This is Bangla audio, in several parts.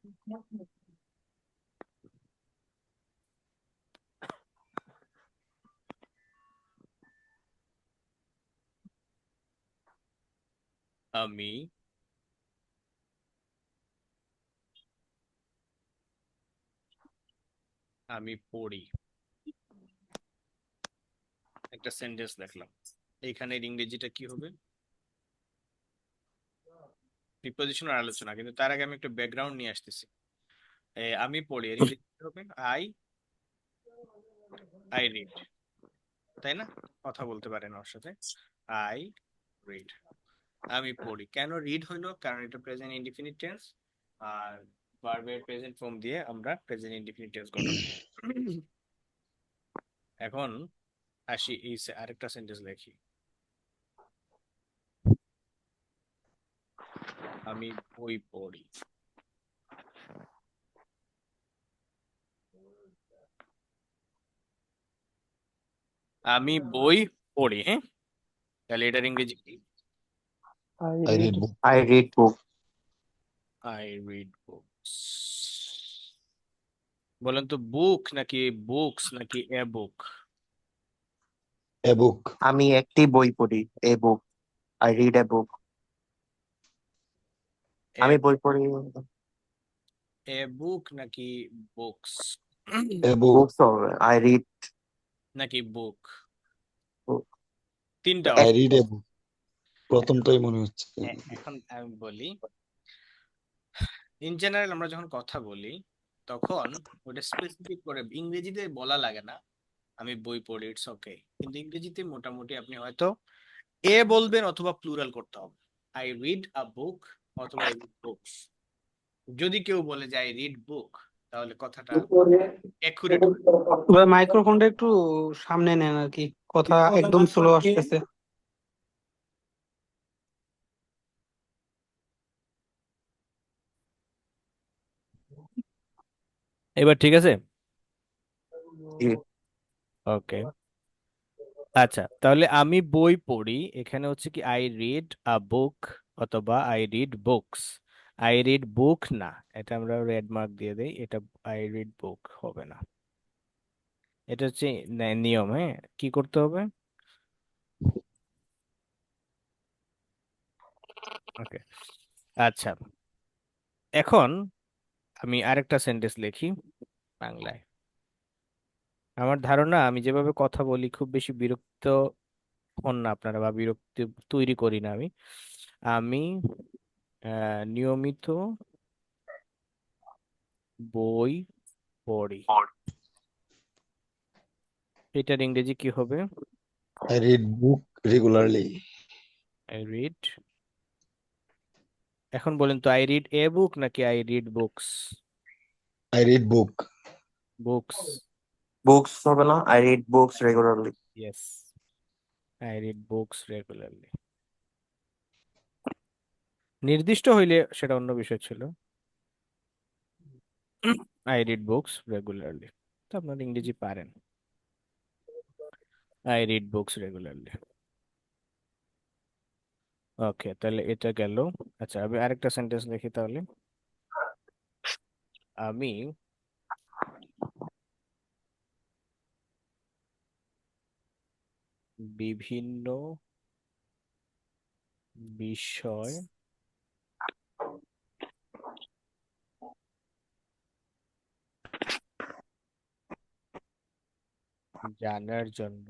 আমি আমি পড়ি, একটা সেন্টেন্স লিখলাম। এইখানে ইংরেজিটা কি হবে? প্রিপোজিশন আর আলোচনা, কিন্তু তার আগে আমি একটা ব্যাকগ্রাউন্ড নিয়ে আসতেছি। আমি পড়ি এর ইংরেজি কি হবে? আই আই রিড, তাই না? কথা বলতে পারেন ওর সাথে। আই রিড, আমি পড়ি। কেন রিড হইলো? কারণ এটা প্রেজেন্ট ইনডিফিনিট টেন্স, আর ভার্বের প্রেজেন্ট ফর্ম দিয়ে আমরা প্রেজেন্ট ইনডিফিনিট টেন্স গঠন করি। এখন আসি এই আরেকটা সেন্টেন্স লিখি। আমি বই পড়ি। আমি বই পড়ি, হ্যাঁ। তাহলে এটার ইংরেজি কি? I I read read book. I read book. I read books. বলেন তো, বুক নাকি বুকস নাকি এ বুক? A book. আমি একটি বই পড়ি। A book. I read a book. আমি বই পড়ি। এ বুক নাকি বুকস? A book. Books হবে। I read নাকি বুক? book. তিনটা I option. read a book. প্রথমটাই মনে হচ্ছে। এখন আমি বলি, ইন জেনারেল আমরা যখন কথা বলি তখন ওটা স্পেসিফিক করে ইংরেজিতে বলা লাগে না। আমি বই পড়ি, ইটস ওকে। কিন্তু ইংরেজিতে মোটামুটি আপনি হয়তো এ বলবেন অথবা প্লুরাল করতে হবে। আই রিড আ বুক অথবা আই রিড বুকস। যদি কেউ বলে যে আই রিড বুক, তাহলে কথাটা অ্যাকুরেট হবে। ভাই মাইক্রোফোনটা একটু সামনে নেন আর কি, কথা একদম স্লো আসতেছে। এবার ঠিক আছে? জি। ওকে। আচ্ছা, তাহলে আমি বই পড়ি, এখানে হচ্ছে কি আই রিড আ বুক অথবা I read books. I read বুক না, এটা আমরা রেড মার্ক দিয়ে দেই, এটা আই রিড বুক হবে না। এটা হচ্ছে নিয়ম, হ্যাঁ। কি করতে হবে? ওকে। আচ্ছা, এখন আমি আরেকটা সেন্টেন্স লিখি বাংলায়। আমার ধারণা আমি যেভাবে কথা বলি খুব বেশি বিরক্ত হন না আপনারা, বা বিরক্তি তৈরি করি না আমি। আমি নিয়মিত বই পড়ি, এটার ইংরেজি কি হবে? I read book regularly. I read, এখন বলেন তো, আই রিড এ বুক নাকি I read books? I read book. Books. Books হবে না? I read books regularly. Yes, I read books regularly. নির্দিষ্ট হইলে সেটা অন্য বিষয় ছিল। আই রিড বুকস রেগুলারলি, তো আপনার ইংরেজি পারেন। I read books regularly. Okay, তাহলে এটা গেল। আচ্ছা, আমি আরেকটা সেন্টেন্স লিখি তাহলে। আমি বিভিন্ন বিষয় জানার জন্য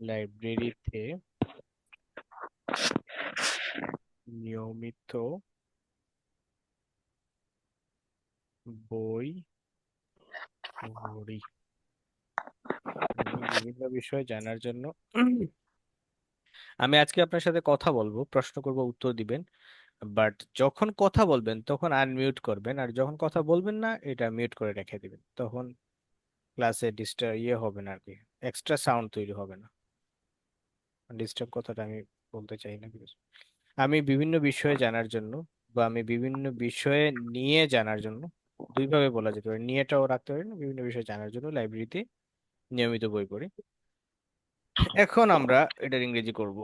লাইব্রেরিতে নিয়মিত বই পড়ি। আমি বিভিন্ন বিষয় জানার জন্য আমি আজকে আপনার সাথে কথা বলবো, প্রশ্ন করব, উত্তর দিবেন। বাট যখন কথা বলবেন তখন আনমিউট করবেন, আর যখন কথা বলবেন না এটা মিউট করে রেখে দিবেন। তখন ক্লাসে ডিস্টার্ব হবে না আর কি, এক্সট্রা সাউন্ড তৈরি হবে না। ডিস্টার্ব কথাটা আমি বলতে চাই না because আমি বিভিন্ন বিষয়ে জানার জন্য, বা আমি বিভিন্ন বিষয়ে নিয়ে জানার জন্য, দুইভাবে বলা যেতে পারে, নিয়েটাও রাখতে পারি না, বিভিন্ন বিষয়ে জানার জন্য লাইব্রেরিতে নিয়মিত বই পড়ি। এখন আমরা এটার ইংরেজি করব।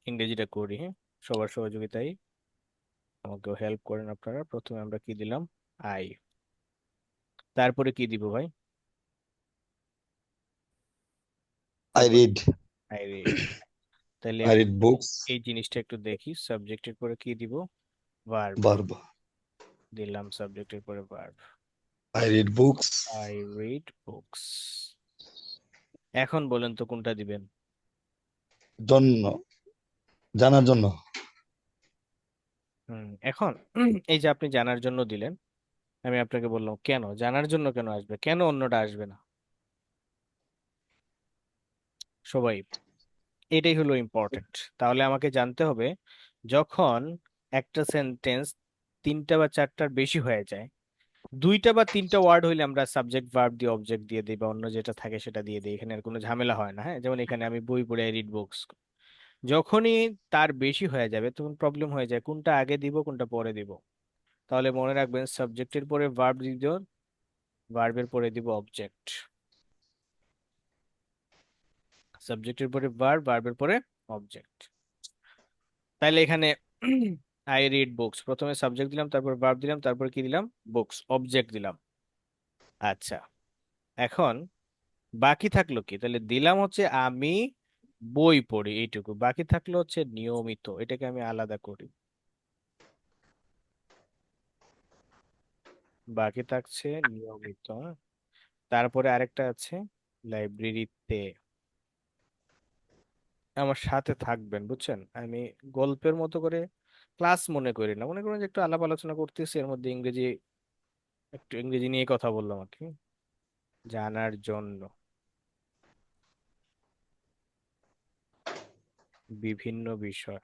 ইংরেজিটা করি, হ্যাঁ, সবার সহযোগিতায় আমাকেও হেল্প করেন আপনারা। প্রথমে আমরা কি দিলাম? আই। তারপরে কি দিব ভাই? I তারপরে read. I read. তাহলে I read books. এই জিনিসটা একটু দেখি, সাবজেক্টের পরে কি দিব? ভার্ব। Verb. দিলাম সাবজেক্টের পরে verb. I read books. I read books. এখন বলেন তো কোনটা দিবেন? জন্য, জানার জন্য। এখন এই যে আপনি জানার জন্য দিলেন, আমি আপনাকে বললাম কেন জানার জন্য কেন আসবে, কেন অন্যটা আসবে না? সবাই, এটাই হলো ইম্পর্টেন্ট। তাহলে আমাকে জানতে হবে, যখন একটা সেন্টেন্স তিনটা বা চারটার বেশি হয়ে যায়, দুইটা বা তিনটা ওয়ার্ড হইলে আমরা সাবজেক্ট ভার্ব দিয়ে অবজেক্ট দিয়ে দিই বা অন্য যেটা থাকে সেটা দিয়ে দিই, এখানে আর কোনো ঝামেলা হয় না। হ্যাঁ, যেমন এখানে আমি বই পড়ে রিড বুকস। যখনই তার বেশি হয়ে যাবে তখন প্রবলেম হয়ে যায় কোনটা আগে দিব কোনটা পরে দিব। তাহলে মনে রাখবেন, সাবজেক্টের পরে ভার্ব দিব, ভার্বের পরে দিব অবজেক্ট। সাবজেক্টের পরে ভার্ব, ভার্বের পরে অবজেক্ট। তাইলে এখানে আই রিড বুকস, প্রথমে সাবজেক্ট দিলাম, তারপর ভার্ব দিলাম, তারপর কি দিলাম? বুকস, অবজেক্ট দিলাম। আচ্ছা, এখন বাকি থাকলো কি? তাহলে দিলাম হচ্ছে আমি বই পড়ি, এইটুকু। বাকি থাকলো হচ্ছে নিয়মিত, এটাকে আমি আলাদা করি। বাকি থাকছে নিয়মিত, হ্যাঁ? তারপরে আরেকটা আছে লাইব্রেরিতে। আমার সাথে থাকবেন, বুঝছেন? আমি গল্পের মতো করে ক্লাস মনে করি না, মনে করেন যে একটু আলাপ আলোচনা করতেছি, এর মধ্যে ইংরেজি, একটু ইংরেজি নিয়ে কথা বললাম আর কি, জানার জন্য বিভিন্ন বিষয়।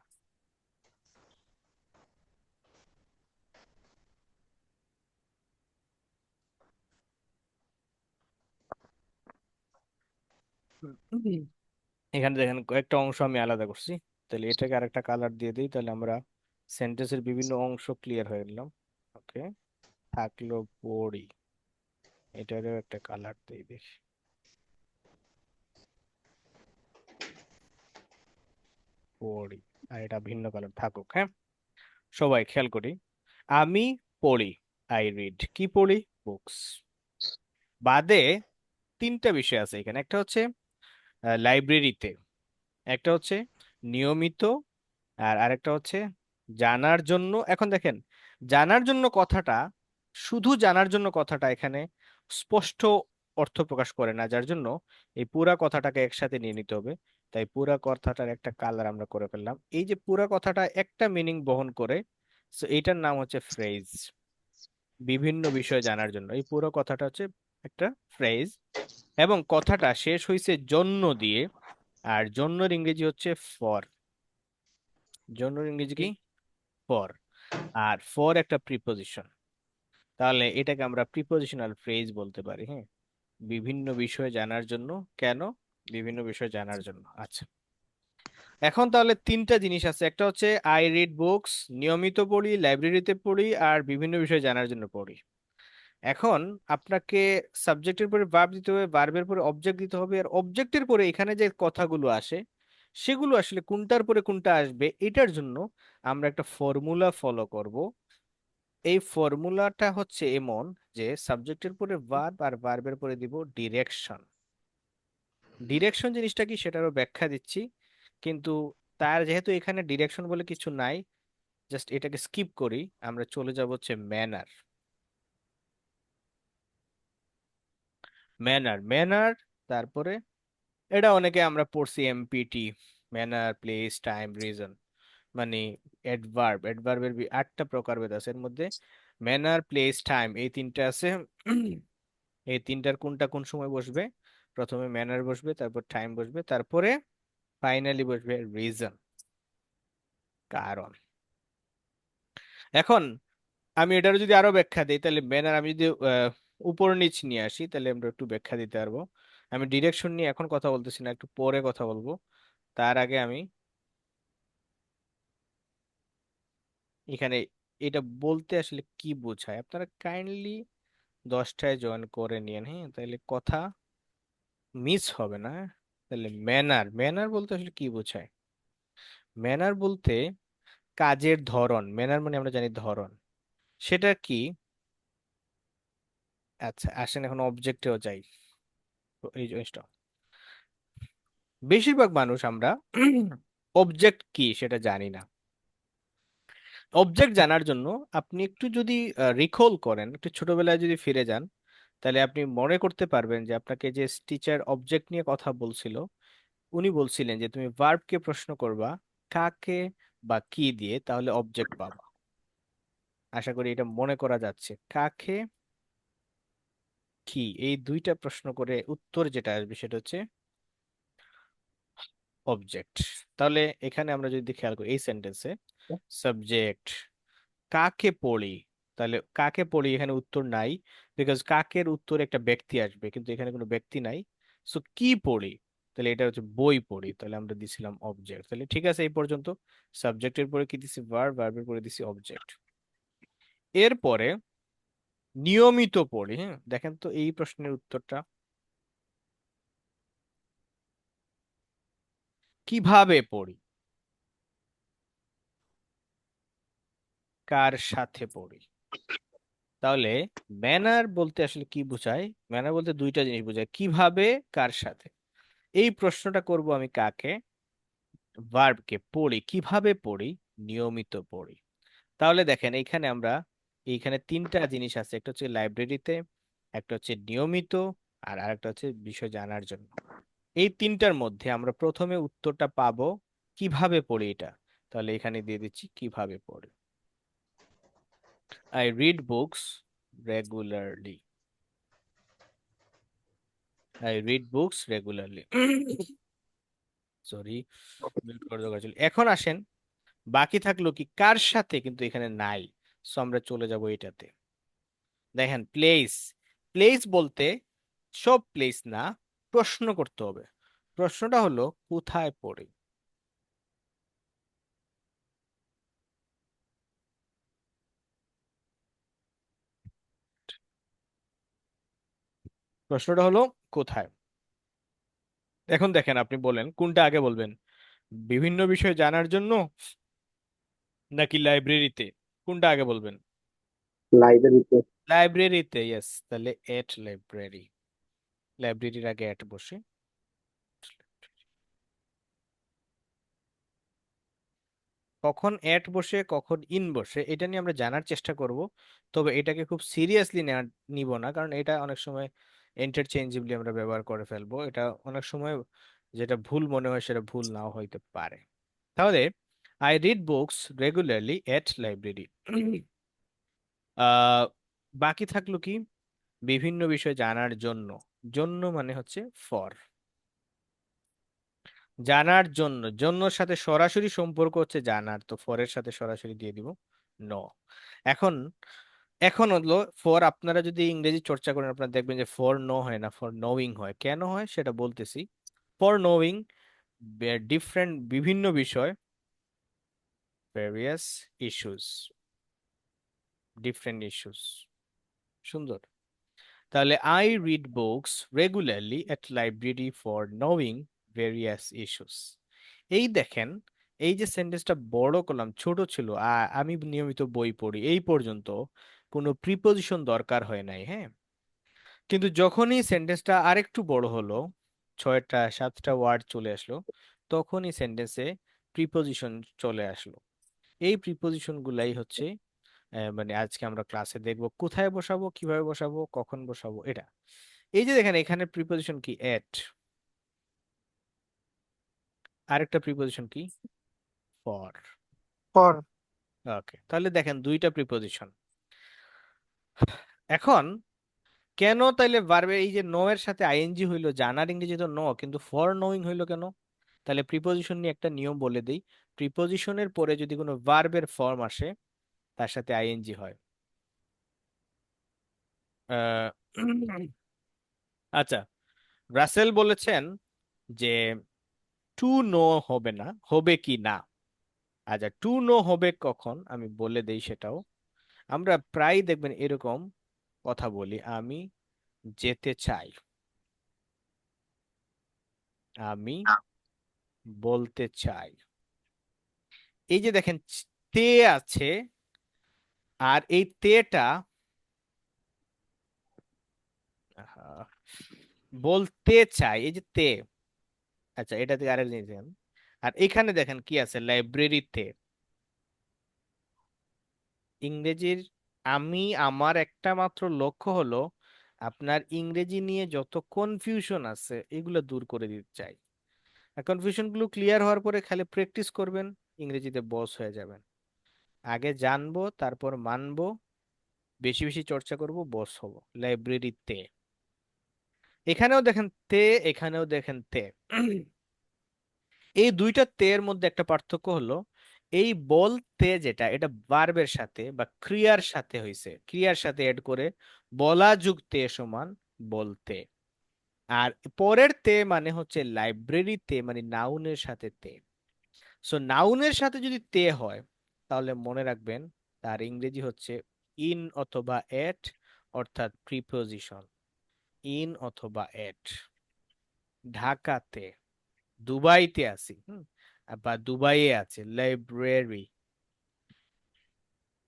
হুম। এখানে দেখেন কয়েকটা অংশ আমি আলাদা করছি। তাহলে এটাকে আরেকটা কালার দিয়ে দিই, তাহলে আমরা সেন্টেন্সের বিভিন্ন অংশ ক্লিয়ার হয়ে গেলাম। ওকে, থাকলো পড়ি, এটারও একটা কালার দিই, দেখি পড়ি, আর এটা ভিন্ন কালার থাকুক। হ্যাঁ, সবাই খেয়াল করি, আমি পড়ি, আই রিড। কি পড়ি? বুকস। বাদে তিনটা বিষয় আছে এখানে, একটা হচ্ছে লাইব্রেরিতে, একটা হচ্ছে নিয়মিত, আর আরেকটা হচ্ছে জানার জন্য। এখন দেখেন, জানার জন্য কথাটা, শুধু জানার জন্য কথাটা এখানে স্পষ্ট অর্থ প্রকাশ করে না, যার জন্য এই পুরা কথাটাকে একসাথে নিয়ে নিতে হবে। তাই পুরা কথাটার একটা কালার আমরা করে ফেললাম। এই যে পুরা কথাটা একটা মিনিং বহন করে, so এইটার নাম হচ্ছে ফ্রেজ। বিভিন্ন বিষয় জানার জন্য, এই পুরো কথাটা হচ্ছে একটা ফ্রেজ। এবং কথাটা শেষ হয়েছে জন্য দিয়ে, আর জন্যর ইংরেজি হচ্ছে ফর। জন্যর ইংরেজি কি? ফর। আর ফর একটা প্রিপোজিশন, তাহলে এটাকে আমরা প্রিপোজিশনাল ফ্রেজ বলতে পারি। হ্যাঁ, বিভিন্ন বিষয় জানার জন্য। কেন? বিভিন্ন বিষয় জানার জন্য। আচ্ছা, এখন তাহলে তিনটা জিনিস আছে, একটা হচ্ছে আই রিড বুকস, নিয়মিত পড়ি, লাইব্রেরিতে পড়ি, আর বিভিন্ন বিষয় জানার জন্য পড়ি। এখন আপনাকে সাবজেক্টের পরে ভার্ব দিতে হবে, ভার্বের পরে অবজেক্ট দিতে হবে, আর অবজেক্টের পরে এখানে যে কথাগুলো আসে সেগুলো আসলে কোনটার পরে কোনটা আসবে, এটার জন্য আমরা একটা ফর্মুলা ফলো করব। এই ফর্মুলাটা হচ্ছে এমন যে সাবজেক্টের পরে ভার্ব আর ভার্বের পরে দিব ডিরেকশন। ডিরেকশন জিনিসটা কি সেটারও ব্যাখ্যা দিচ্ছি, কিন্তু তার যেহেতু এখানে ডিরেকশন বলে কিছু নাই, জাস্ট এটাকে স্কিপ করি, আমরা চলে যাব হচ্ছে ম্যানার। ম্যানার, ম্যানার, তারপরে এটা অনেকে আমরা পড়ছি এমপিটি, ম্যানার, প্লেস, টাইম, রিজন। মানে অ্যাডভার্ব, অ্যাডভার্বের 8টা প্রকারভেদ আছে, এর মধ্যে ম্যানার, প্লেস, টাইম এই তিনটা আছে। এই তিনটার কোনটা কোন সময় বসবে? প্রথমে ম্যানার বসবে, তারপর টাইম বসবে, তারপরে ফাইনালি বসবে রিজন, কারণ। এখন আমি এটার যদি আরো ব্যাখ্যা দিই, তাহলে ম্যানার আমি যদি উপর নিচ নিয়ে আসি, তাহলে আমরা একটু ব্যাখ্যা দিতে পারবো। আমি ডিরেকশন নিয়ে এখন কথা বলতেছি না, একটু পরে কথা বলবো। তার আগে আমি এখানে এটা বলতে আসলে কি বোঝায় আপনারা কাইন্ডলি 10টায় জয়েন করে নিন। হ্যাঁ, তাহলে কথা মিস হবে না। তাহলে ম্যানার, ম্যানার বলতে আসলে কি বোঝায়? ম্যানার বলতে কাজের ধরন, ম্যানার মানে আমরা জানি ধরন, সেটা কি? আচ্ছা আসেন এখন অবজেক্টেও যাই। তো এই জিনিসটা বেশিরভাগ মানুষ আমরা অবজেক্ট কি সেটা জানি না। অবজেক্ট জানার জন্য আপনি একটু যদি রিকল করেন, একটু ছোটবেলায় যদি ফিরে যান, তাহলে আপনি মনে করতে পারবেন যে আপনাকে যে টিচার অবজেক্ট নিয়ে কথা বলছিল, উনি বলছিলেন যে তুমি ভার্বকে প্রশ্ন করবা কাকে বা কি দিয়ে, তাহলে অবজেক্ট পাবা। আশা করি এটা মনে করা যাচ্ছে। কাকে, কি, এই দুইটা প্রশ্ন করে উত্তর যেটা আসবে সেটা হচ্ছে অবজেক্ট। তাহলে এখানে আমরা যদি খেয়াল করি এই সেন্টেন্সে সাবজেক্ট কাকে পড়ি, তাহলে কাকে পড়ি এখানে উত্তর নাই, বিকজ কাকের উত্তর একটা ব্যক্তি আসবে, কিন্তু এখানে কোনো ব্যক্তি নাই। সো কি পড়ি, তাহলে এটা হচ্ছে বই পড়ি, তাহলে আমরা দিছিলাম অবজেক্ট। তাহলে ঠিক আছে এই পর্যন্ত। সাবজেক্টের পরে কি দিছি? ভার্ব, ভার্বের পরে দিছি অবজেক্ট। এরপরে নিয়মিত পড়ি। হ্যাঁ দেখেন তো এই প্রশ্নের উত্তরটা কিভাবে পড়ি, কার সাথে পড়ি। তাহলে ম্যানার বলতে আসলে কি বোঝায়? ম্যানার বলতে দুইটা জিনিস বোঝায়, কিভাবে, কার সাথে। এই প্রশ্নটা করব আমি কাকে? ভার্বকে। পড়ি কিভাবে পড়ি? নিয়মিত পড়ি। তাহলে দেখেন এইখানে আমরা, এইখানে তিনটা জিনিস আছে, একটা হচ্ছে লাইব্রেরিতে, একটা হচ্ছে নিয়মিত, আর আরেকটা হচ্ছে বিষয় জানার জন্য। এই তিনটার মধ্যে আমরা প্রথমে উত্তরটা পাবো কিভাবে পড়ি এটা, তাহলে এখানে দিয়ে দিচ্ছি কিভাবে পড়ি। I read books regularly. I read books regularly. Sorry, mute করে দরকার ছিল। এখন আসেন, বাকি থাকলো কি কার সাথে, কিন্তু এখানে নাই। সো আমরা চলে যাব এটাতে। দেখেন প্লেস, প্লেস বলতে সব প্লেস না, প্রশ্ন করতে হবে। প্রশ্নটা হলো কোথায় পড়ি। প্রশ্নটা হলো কোথায়। এখন দেখেন আপনি বলেন কোনটা আগে বলবেন, বিভিন্ন বিষয় জানার জন্য নাকি লাইব্রেরিতে, কোনটা আগে বলবেন? লাইব্রেরিতে। লাইব্রেরিতে, ইয়েস। তাহলে এট লাইব্রেরি, লাইব্রেরির আগে এট বসে। কখন এট বসে কখন ইন বসে এটা নিয়ে আমরা জানার চেষ্টা করব। তবে এটাকে খুব সিরিয়াসলি নিব না, কারণ এটা অনেক সময় ইন্টারচেঞ্জেবলি আমরা ব্যবহার করে ফেলবো। এটা অনেক সময় যেটা ভুল মনে হয় সেটা ভুল নাও হইতে পারে। তাহলে I read books regularly at library. আহ বাকি থাকলো কি বিভিন্ন বিষয় জানার জন্য। জন্য মানে হচ্ছে ফর, জানার জন্য। জন্যর সাথে সরাসরি সম্পর্ক হচ্ছে জানার, তো ফরের সাথে সরাসরি দিয়ে দিব ন। এখন, এখন হলো ফর, আপনারা যদি ইংরেজি চর্চা করেন আপনারা দেখবেন যে ফর নো হয় না, ফর নোয়িং হয়। কেন হয় সেটা বলতেছি। ফর নোয়িং ডিফারেন্ট, বিভিন্ন বিষয়, ভেরিয়াস ইস্যুস, ডিফারেন্ট ইস্যুস। সুন্দর। তাহলে I read books regularly at library for knowing various issues. এই দেখেন, এই যে সেন্টেন্সটা বড় করলাম, ছোট ছিল আমি নিয়মিত বই পড়ি এই পর্যন্ত কোনো প্রিপজিশন দরকার হয় নাই। হ্যাঁ, কিন্তু যখনই সেন্টেন্সটা আরেকটু বড় হলো, 6টা 7টা ওয়ার্ড চলে আসলো, তখনই সেন্টেন্সে প্রিপজিশন চলে আসলো। এই প্রিপজিশন গুলাই হচ্ছে মানে আজকে আমরা ক্লাসে দেখবো কোথায় বসাবো, কিভাবে বসাবো, কখন বসাবো এটা। এই যে দেখেন এখানে প্রিপজিশন কি? এট। আরেকটা প্রিপজিশন কি? ফর। পর। ওকে, তাহলে দেখেন দুইটা প্রিপজিশন। এখন কেন তাইলে ভার্বে এই যে নো এর সাথে আইএনজি হইলো, জানার ইংরেজি তো নো, কিন্তু ফর নোয়িং হইলো কেন? তাহলে প্রিপজিশন নিয়ে একটা নিয়ম বলে দেই। প্রিপজিশনের পরে যদি কোনো ভার্বের ফর্ম আসে তার সাথে আইএনজি হয়। আহ, আচ্ছা, রাসেল বলেছেন যে টু নো হবে না, হবে কি না। আচ্ছা টু নো হবে কখন আমি বলে দেই সেটাও। আমরা প্রায় দেখবেন এরকম কথা বলি, আমি যেতে চাই। আমি বলতে চাই। এই যে দেখেন তে আছে, আর এই তেটা আহা, বলতে চাই, এই যে তে। আচ্ছা, এটা থেকে আরেক জিনিস দেখেন। আর এখানে দেখেন কি আছে, লাইব্রেরিতে। ইংরেজির আমার একটা মাত্র লক্ষ্য হলো আপনার ইংরেজি নিয়ে যত কনফিউশন আছে এগুলো দূর করে দিতে চাই। আর কনফিউশন গুলো ক্লিয়ার হওয়ার পরে খালি প্র্যাকটিস করবেন, ইংরেজিতে বস হয়ে যাবেন। আগে জানবো, তারপর মানবো, বেশি বেশি চর্চা করব, বস হব। লাইব্রেরিতে, এখানেও দেখেন তে, এখানেও দেখেন তে। এই দুইটা তের মধ্যে একটা পার্থক্য হলো, এই বলতে যেটা, এটা ভার্বের সাথে বা ক্রিয়ার সাথে হইছে, ক্রিয়ার সাথে এড করে বলা যুগ তে সমান বলতে। আর পরের তে মানে হচ্ছে লাইব্রেরিতে, মানে নাউনের সাথে তে। সো নাউনের সাথে যদি তে হয়, তাহলে মনে রাখবেন তার ইংরেজি হচ্ছে ইন অথবা এট, অর্থাৎ প্রিপোজিশন। ইন অথবা এট। ঢাকাতে, দুবাইতে আছি, বা দুবাইয়ে আছে, লাইব্রেরি।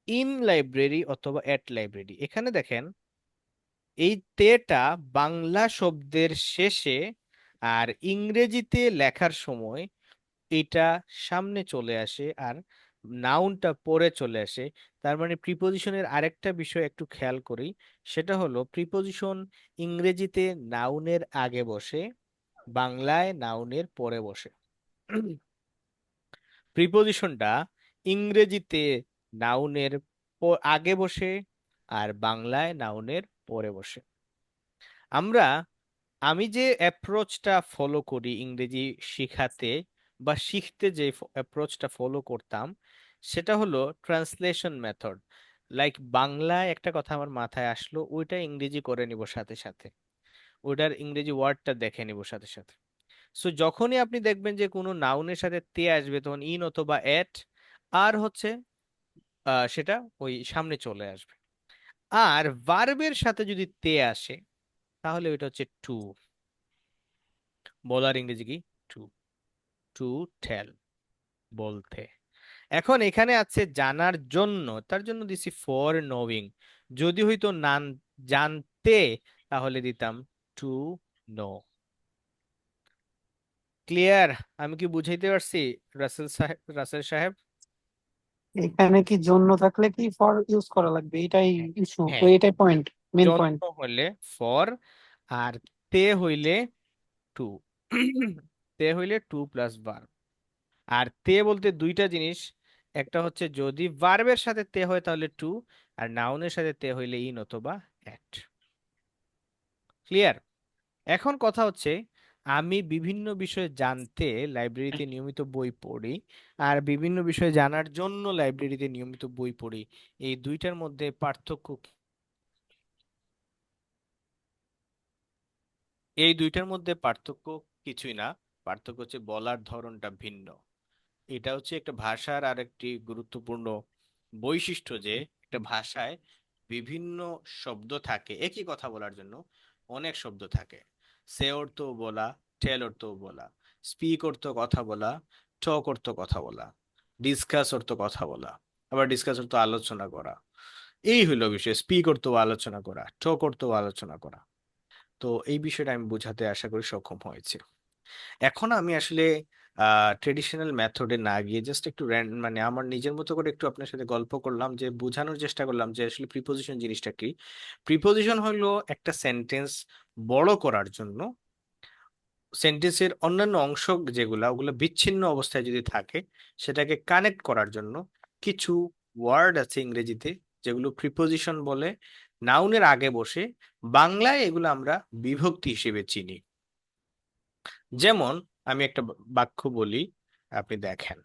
ইন লাইব্রেরি অথবা এট লাইব্রেরি। এখানে দেখেন এই তেটা বাংলা শব্দের শেষে আর ইংরেজিতে লেখার সময় এটা সামনে চলে আসে, আর নাউনটা পরে চলে আসে। তার মানে প্রিপোজিশনের আরেকটা বিষয় একটু খেয়াল করি, সেটা হলো প্রিপোজিশন ইংরেজিতে নাউনের আগে বসে, বাংলায় নাউনের পরে বসে। প্রিপোজিশনটা ইংরেজিতে নাউনের আগে বসে, আর বাংলায় নাউনের পরে বসে। আমরা আমি যে অ্যাপ্রোচটা ফলো করি ইংরেজি শিখাতে বা শিখতে, যে অ্যাপ্রোচটা ফলো করতাম, সেটা হলো ট্রান্সলেশন মেথড। লাইক বাংলায় একটা কথা আমার মাথায় আসলো, ওইটা ইংরেজি করে নিব সাথে সাথে, ওইটার ইংরেজি ওয়ার্ডটা দেখে নিব সাথে সাথে। সো যখনই আপনি দেখবেন যে কোনো নাউনের সাথে তে আসবে, তখন ইন অথবা এট, আর হচ্ছে সেটা ওই সামনে চলে আসবে। আর ভার্বের সাথে যদি তে আসে, তাহলে ওইটা হচ্ছে টু। বলার ইংরেজি কি? টু। টু টেল, বলতে। এখন এখানে আছে জানার জন্য, তার জন্য দিছি ফর নোয়িং। যদি হইতো নান, জানতে, তাহলে দিতাম টু নো। ক্লিয়ার? আমি কি বুঝাইতে পারছি রাসেল সাহেব? এখানে কি জন্য থাকলে কি ফর ইউজ করা লাগবে, এটাই হ্যাঁ, ইস্যু, হ্যাঁ। এটাই পয়েন্ট, মেন পয়েন্ট। জন্য হলে ফর, আর তে হইলে টু। তে হইলে টু প্লাস ভার্ব। আর তে বলতে দুইটা জিনিস, একটা হচ্ছে যদি ভার্বের সাথে তে হয় তাহলে টু, আর নাউনের সাথে তে হইলে ইন অথবা এট। ক্লিয়ার? এখন কথা হচ্ছে, আমি বিভিন্ন বিষয় জানতে লাইব্রেরিতে নিয়মিত বই পড়ি, আর বিভিন্ন বিষয় জানার জন্য লাইব্রেরিতে নিয়মিত বই পড়ি। এই দুইটার মধ্যে পার্থক্য কি? এই দুইটার মধ্যে পার্থক্য কিছুই না। পার্থক্য হচ্ছে বলার ধরনটা ভিন্ন। এটা হচ্ছে একটা ভাষার আরেকটি গুরুত্বপূর্ণ বৈশিষ্ট্য, যে একটা ভাষায় বিভিন্ন শব্দ থাকে, একই কথা বলার জন্য অনেক শব্দ থাকে। সে অর্থও বলা, টেল অর্থও বলা, স্পিক অর্থ কথা বলা, টক অর্থ কথা বলা, ডিসকাস অর্থ কথা বলা, আবার ডিসকাস অর্থ আলোচনা করা। এই হইলো বিষয়। স্পিক অর্থ আলোচনা করা, টক অর্থ আলোচনা করা। তো এই বিষয়টা আমি বোঝাতে আশা করি সক্ষম হয়েছে। এখন আমি আসলে ট্রেডিশনাল মেথডে না গিয়ে জাস্ট একটু মানে আমার নিজের মতো করে একটু আপনার সাথে গল্প করলাম, যে বোঝানোর চেষ্টা করলাম যে আসলে প্রিপোজিশন জিনিসটা কি। প্রিপোজিশন হলো একটা সেন্টেন্স বড় করার জন্য, সেন্টেন্সের অন্যান্য অংশ যেগুলা, ওগুলো বিচ্ছিন্ন অবস্থায় যদি থাকে, সেটাকে কানেক্ট করার জন্য কিছু ওয়ার্ড আছে ইংরেজিতে, যেগুলো প্রিপোজিশন বলে, নাউনের আগে বসে। বাংলায় এগুলো আমরা বিভক্তি হিসেবে চিনি। যেমন আমি একটা বাক্য বলি, আপনি দেখেন।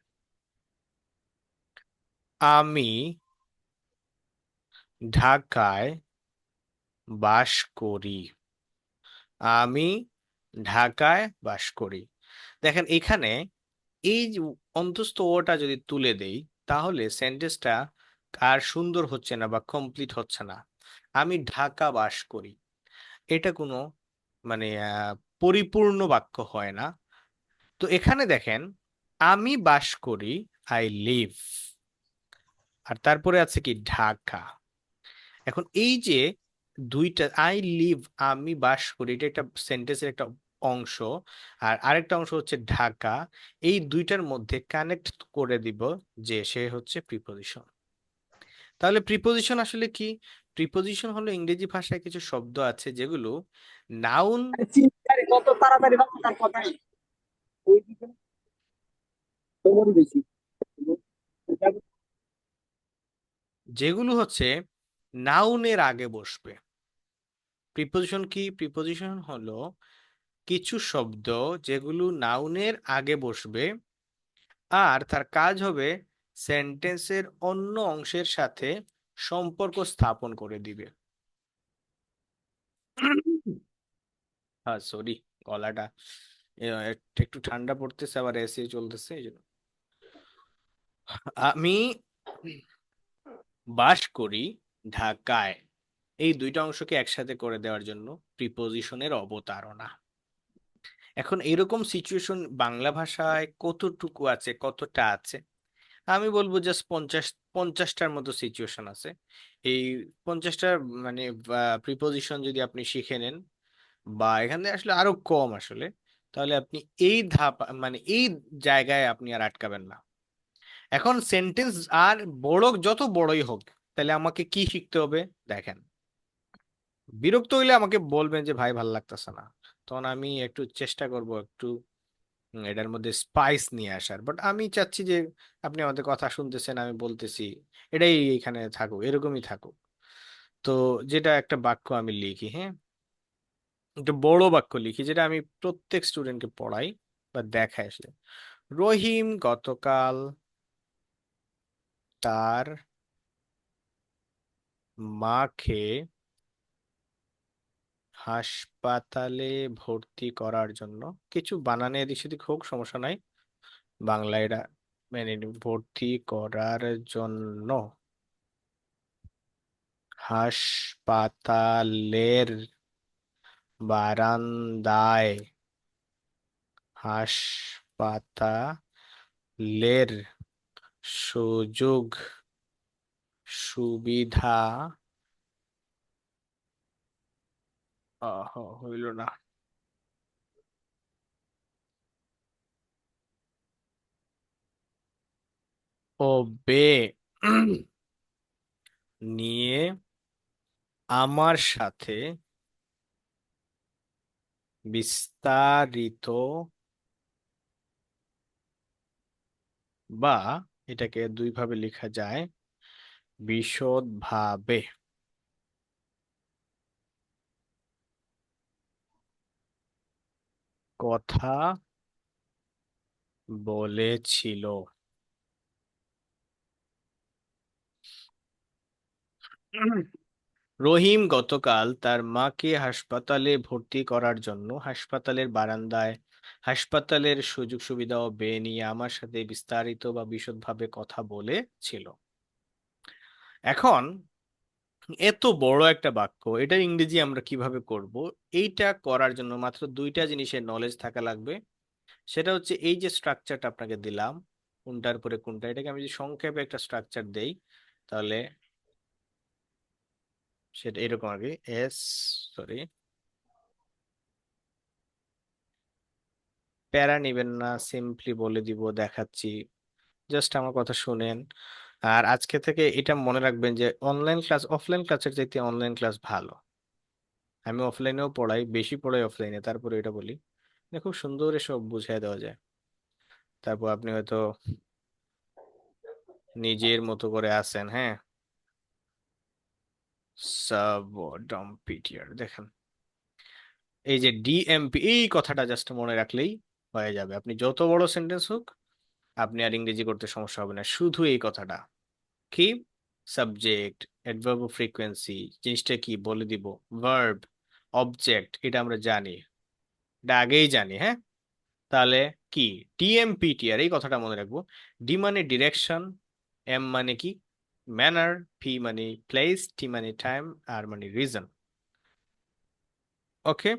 আমি ঢাকায় বাস করি। আমি ঢাকায় বাস করি। দেখেন এখানে এই যে অন্তস্থ ওটা যদি তুলে দেই, তাহলে সেন্টেন্সটা আর সুন্দর হচ্ছে না বা কমপ্লিট হচ্ছে না। আমি ঢাকা বাস করি, এটা কোনো মানে পরিপূর্ণ বাক্য হয় না। তো এখানে দেখেন, আমি বাস করি, আই লিভ, আর তারপরে আছে কি ঢাকা। এখন এই যে দুইটা, আই লিভ, আমি বাস করি, এটা একটা সেন্টেন্সের একটা অংশ, আর আরেকটা অংশ হচ্ছে ঢাকা। এই দুইটার মধ্যে কানেক্ট করে দিব যে সে হচ্ছে প্রিপোজিশন। তাহলে প্রিপোজিশন আসলে কি? প্রিপোজিশন হলো ইংরেজি ভাষায় কিছু শব্দ আছে যেগুলো নাউন, কত তাড়াতাড়ি বাবা তার কথাই ওইদিকে খবর বেশি যেগুলো হচ্ছে নাউনের আগে বসবে। প্রিপোজিশন কি? প্রিপোজিশন হলো কিছু শব্দ যেগুলো নাউনের আগে বসবে, আর তার কাজ হবে সেন্টেন্সের অন্য অংশের সাথে সম্পর্ক স্থাপন করে দিবে। হ্যাঁ, সরি, গলাটা একটু ঠান্ডা পড়তেছে, আবার এসি চলতেছে এই জন্য। আমি বাস করি ঢাকায়, এই দুইটা অংশকে একসাথে করে দেওয়ার জন্য প্রিপোজিশনের অবতারণা। এখন এরকম সিচুয়েশন বাংলা ভাষায় কতটুকু আছে, কতটা আছে? আমি বলবো জাস্ট 50টার মতো সিচুয়েশন আছে। এই 50টা মানে প্রিপোজিশন যদি আপনি শিখে নেন, বা এখানে আসলে আরো কম আসলে, তাহলে আপনি এই ধাপ মানে এই জায়গায় আপনি আর আটকাবেন না। এখন সেন্টেন্স আর বড়, যত বড়ই হোক, তাহলে আমাকে কি শিখতে হবে? দেখেন, বিরক্ত হইলে আমাকে বলবেন যে ভাই ভাল লাগতেছে না, তখন আমি একটু চেষ্টা করব একটু এটার মধ্যে স্পাইস নিয়ে আসার। বাট আমি চাচ্ছি যে আপনি আমাদের কথা শুনতেছেন, আমি বলতেছি, এটাই এখানে থাকুক, এরকমই থাকুক। তো যেটা একটা বাক্য আমি লিখি, হ্যাঁ, একটা বড় বাক্য লিখি যেটা আমি প্রত্যেক স্টুডেন্টকে পড়াই বা দেখাই আসলে। রহিম গতকাল তার মাকে হাসপাতালে ভর্তি করার জন্য, কিছু বানানে এদিক সেদিক হোক সমস্যা নাই, বাংলায় এটা মেনে নিব, ভর্তি করার জন্য হাসপাতালের বারান্দায়, হাসপাতালের সুযোগ সুবিধা, হইল না, বে নিয়ে আমার সাথে বিস্তারিত, বা এটাকে দুইভাবে লেখা যায়, বিশদভাবে কথা বলেছিল। রহিম গতকাল তার মাকে হাসপাতালে ভর্তি করার জন্য হাসপাতালের বারান্দায় হাসপাতালের সুযোগ সুবিধা ও ব্যয় নিয়ে আমার সাথে বিস্তারিত বা বিশদভাবে কথা বলেছিল। এখন এত বড় একটা বাক্য, এটার ইংরেজি আমরা কিভাবে করব? এইটা করার জন্য মাত্র দুইটা জিনিসের নলেজ থাকা লাগবে। সেটা হচ্ছে এই যে স্ট্রাকচারটা আপনাকে দিলাম, কোনটার পরে কোনটা, এটাকে আমি যদি সংক্ষেপে একটা স্ট্রাকচার দেই, তাহলে সেটা এরকম আর কি। এস, সরি, প্যারা নিবেন না, সিম্পলি বলে দিব, দেখাচ্ছি, জাস্ট আমার কথা শুনেন। আর আজকে থেকে এটা মনে রাখবেন যে অনলাইন ক্লাস অফলাইন ক্লাসের চাইতে অনলাইন ক্লাস ভালো। আমি অফলাইনেও পড়াই, বেশি পড়াই অফলাইনে, তারপরে এটা বলি যে খুব সুন্দর এসব বুঝিয়ে দেওয়া যায়। তারপর আপনি হয়তো নিজের মতো করে আছেন, হ্যাঁ, সাবডম্পিটিয়ার দেখেন, এই যে ডিএমপি, এই কথাটা জাস্ট মনে রাখলেই হয়ে যাবে। আপনি যত বড় সেন্টেন্স হোক, আপনি আর ইংরেজি করতে সমস্যা হবে না, শুধু এই কথাটা। কি? সাবজেক্ট, অ্যাডভার্ব অফ ফ্রিকোয়েন্সি, জিনিসটা কি বলে দিব, ভার্ব, অবজেক্ট, এটা আমরা জানি, এটা আগেই জানি, হ্যাঁ। তাহলে কি? ডিএমপিটিআর, এই কথাটা মনে রাখবো। ডি মানে ডিরেকশন, এম মানে কি ম্যানার, পি মানে প্লেস, টি মানে টাইম, আর মানে রিজন। ওকে,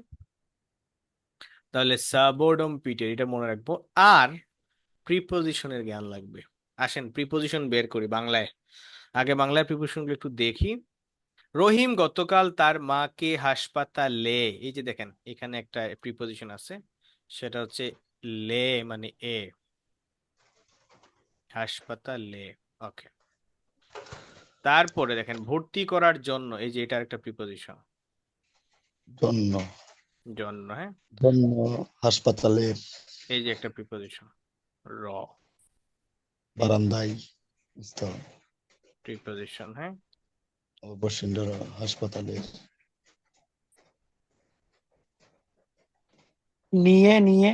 তাহলে সাবোডম পিটের, এটা মনে রাখবো। আর প্রিপোজিশনের জ্ঞান লাগবে। আসেন প্রিপোজিশন বের করি বাংলায়। আগে বাংলার প্রিপোজিশনগুলো একটু দেখি। রহিম গতকাল তার মাকে হাসপাতালে, এই যে দেখেন এখানে একটা প্রিপোজিশন আছে, সেটা হচ্ছে লে, মানে এ, হাসপাতালে। ওকে। তারপরে দেখেন ভর্তি করার জন্য, এই যে এটা একটা প্রিপোজিশন, জন্য, জন্য, হ্যাঁ। জন্য হাসপাতালের, এই যে একটা প্রিপোজিশন র, এই বারান্দায় স্থল, প্রিপোজিশন, হ্যাঁ। বসুন্ধরা হাসপাতালের, নিয়ে নিয়ে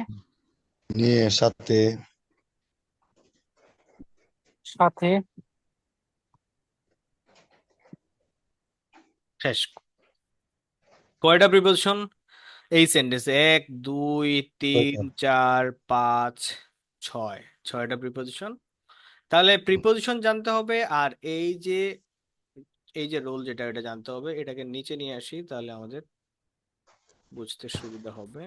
নিয়ে, সাথে, সাথে শেষ। কয়টা প্রিপোজিশন এই সেন্টেন্সে? 1 2 3 4 5 6, 6টা প্রিপোজিশন। তাহলে প্রিপোজিশন জানতে হবে, আর এই যে রোল যেটা, এটা জানতে হবে। এটাকে নিচে নিয়ে আসি, তাহলে আমাদের বুঝতে সুবিধা হবে।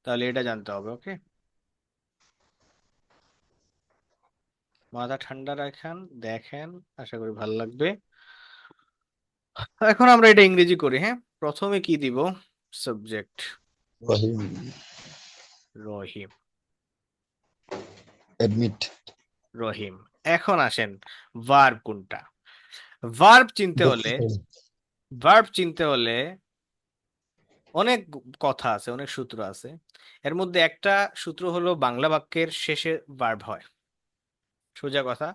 তাহলে এটা জানতে হবে। ওকে, মাথা ঠান্ডা রাখেন, দেখেন, আশা করি ভালো লাগবে। এখন আমরা এটা ইংরেজি করি, হ্যাঁ। প্রথমে কি দিব? সাবজেক্ট রহিম, রহিম, অ্যাডমিট, রহিম। এখন আসেন ভার্ব কোনটা। ভার্ব চিনতে হলে, ভার্ব চিনতে হলে অনেক কথা আছে, অনেক সূত্র আছে। এর মধ্যে একটা সূত্র হলো বাংলা বাক্যের শেষে ভার্ব হয়, সোজা কথা।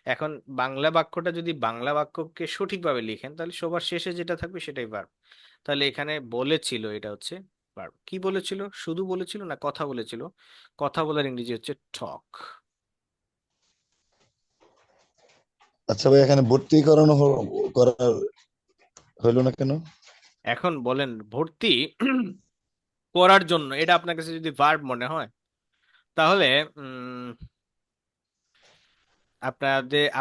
এখন বাংলা বাক্যটা যদি বাংলা বাক্যকে সঠিকভাবে লিখেন, তাহলে সবার শেষে যেটা থাকবে সেটাই ভার্ব। তাহলে এখানে বলেছিল, এটা হচ্ছে ভার্ব। কি বলেছিল? শুধু বলেছিল না কথা বলেছিল? কথা বলার ইংরেজি হচ্ছে টক। আচ্ছা ভাই, এখানে ভর্তি করানো করার হইলো না কেন? এখন বলেন ভর্তি করার জন্য, এটা আপনার কাছে যদি ভার্ব মনে হয়, তাহলে উম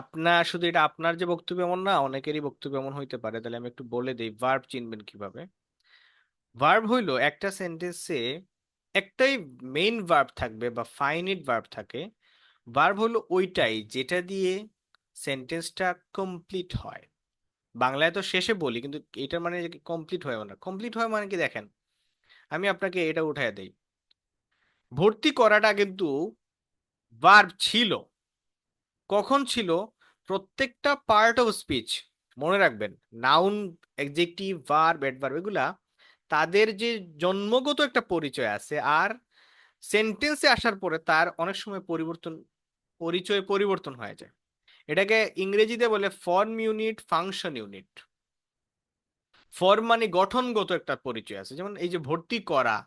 আপনার শুধু এটা আপনার যে বক্তব্য এমন না, অনেকেরই বক্তব্য এমন হইতে পারে। তাহলে আমি একটু বলে দিই ভার্ব চিনবেন কিভাবে। ভার্ব হইলো একটা সেন্টেন্সে একটাই মেইন ভার্ব থাকবে বা ফাইনিট ভার্ব থাকে। ভার্ব হলো ওইটাই যেটা দিয়ে সেন্টেন্সটা কমপ্লিট হয়। বাংলায় তো শেষে বলি, কিন্তু এটার মানে কমপ্লিট হয় না। কমপ্লিট হয় মানে কি দেখেন, আমি আপনাকে এটা উঠায় দেই। ভর্তি করাটা কিন্তু ভার্ব ছিল। কখন ছিল? প্রত্যেকটা পার্ট অফ স্পিচ, মনে রাখবেন, নাউন, অ্যাডজেক্টিভ, ভার্ব, অ্যাডভার্ব, এগুলা তাদের যে জন্মগত একটা পরিচয় আছে, আর সেন্টেন্সে আসার পরে তার অনেক সময় পরিচয় পরিবর্তন হয়ে যায়। এটাকে ইংরেজিতে বলে form unit, function unit. Form মানে গঠনগত একটা পরিচয় আছে, যেমন এই যে ভর্তি করা,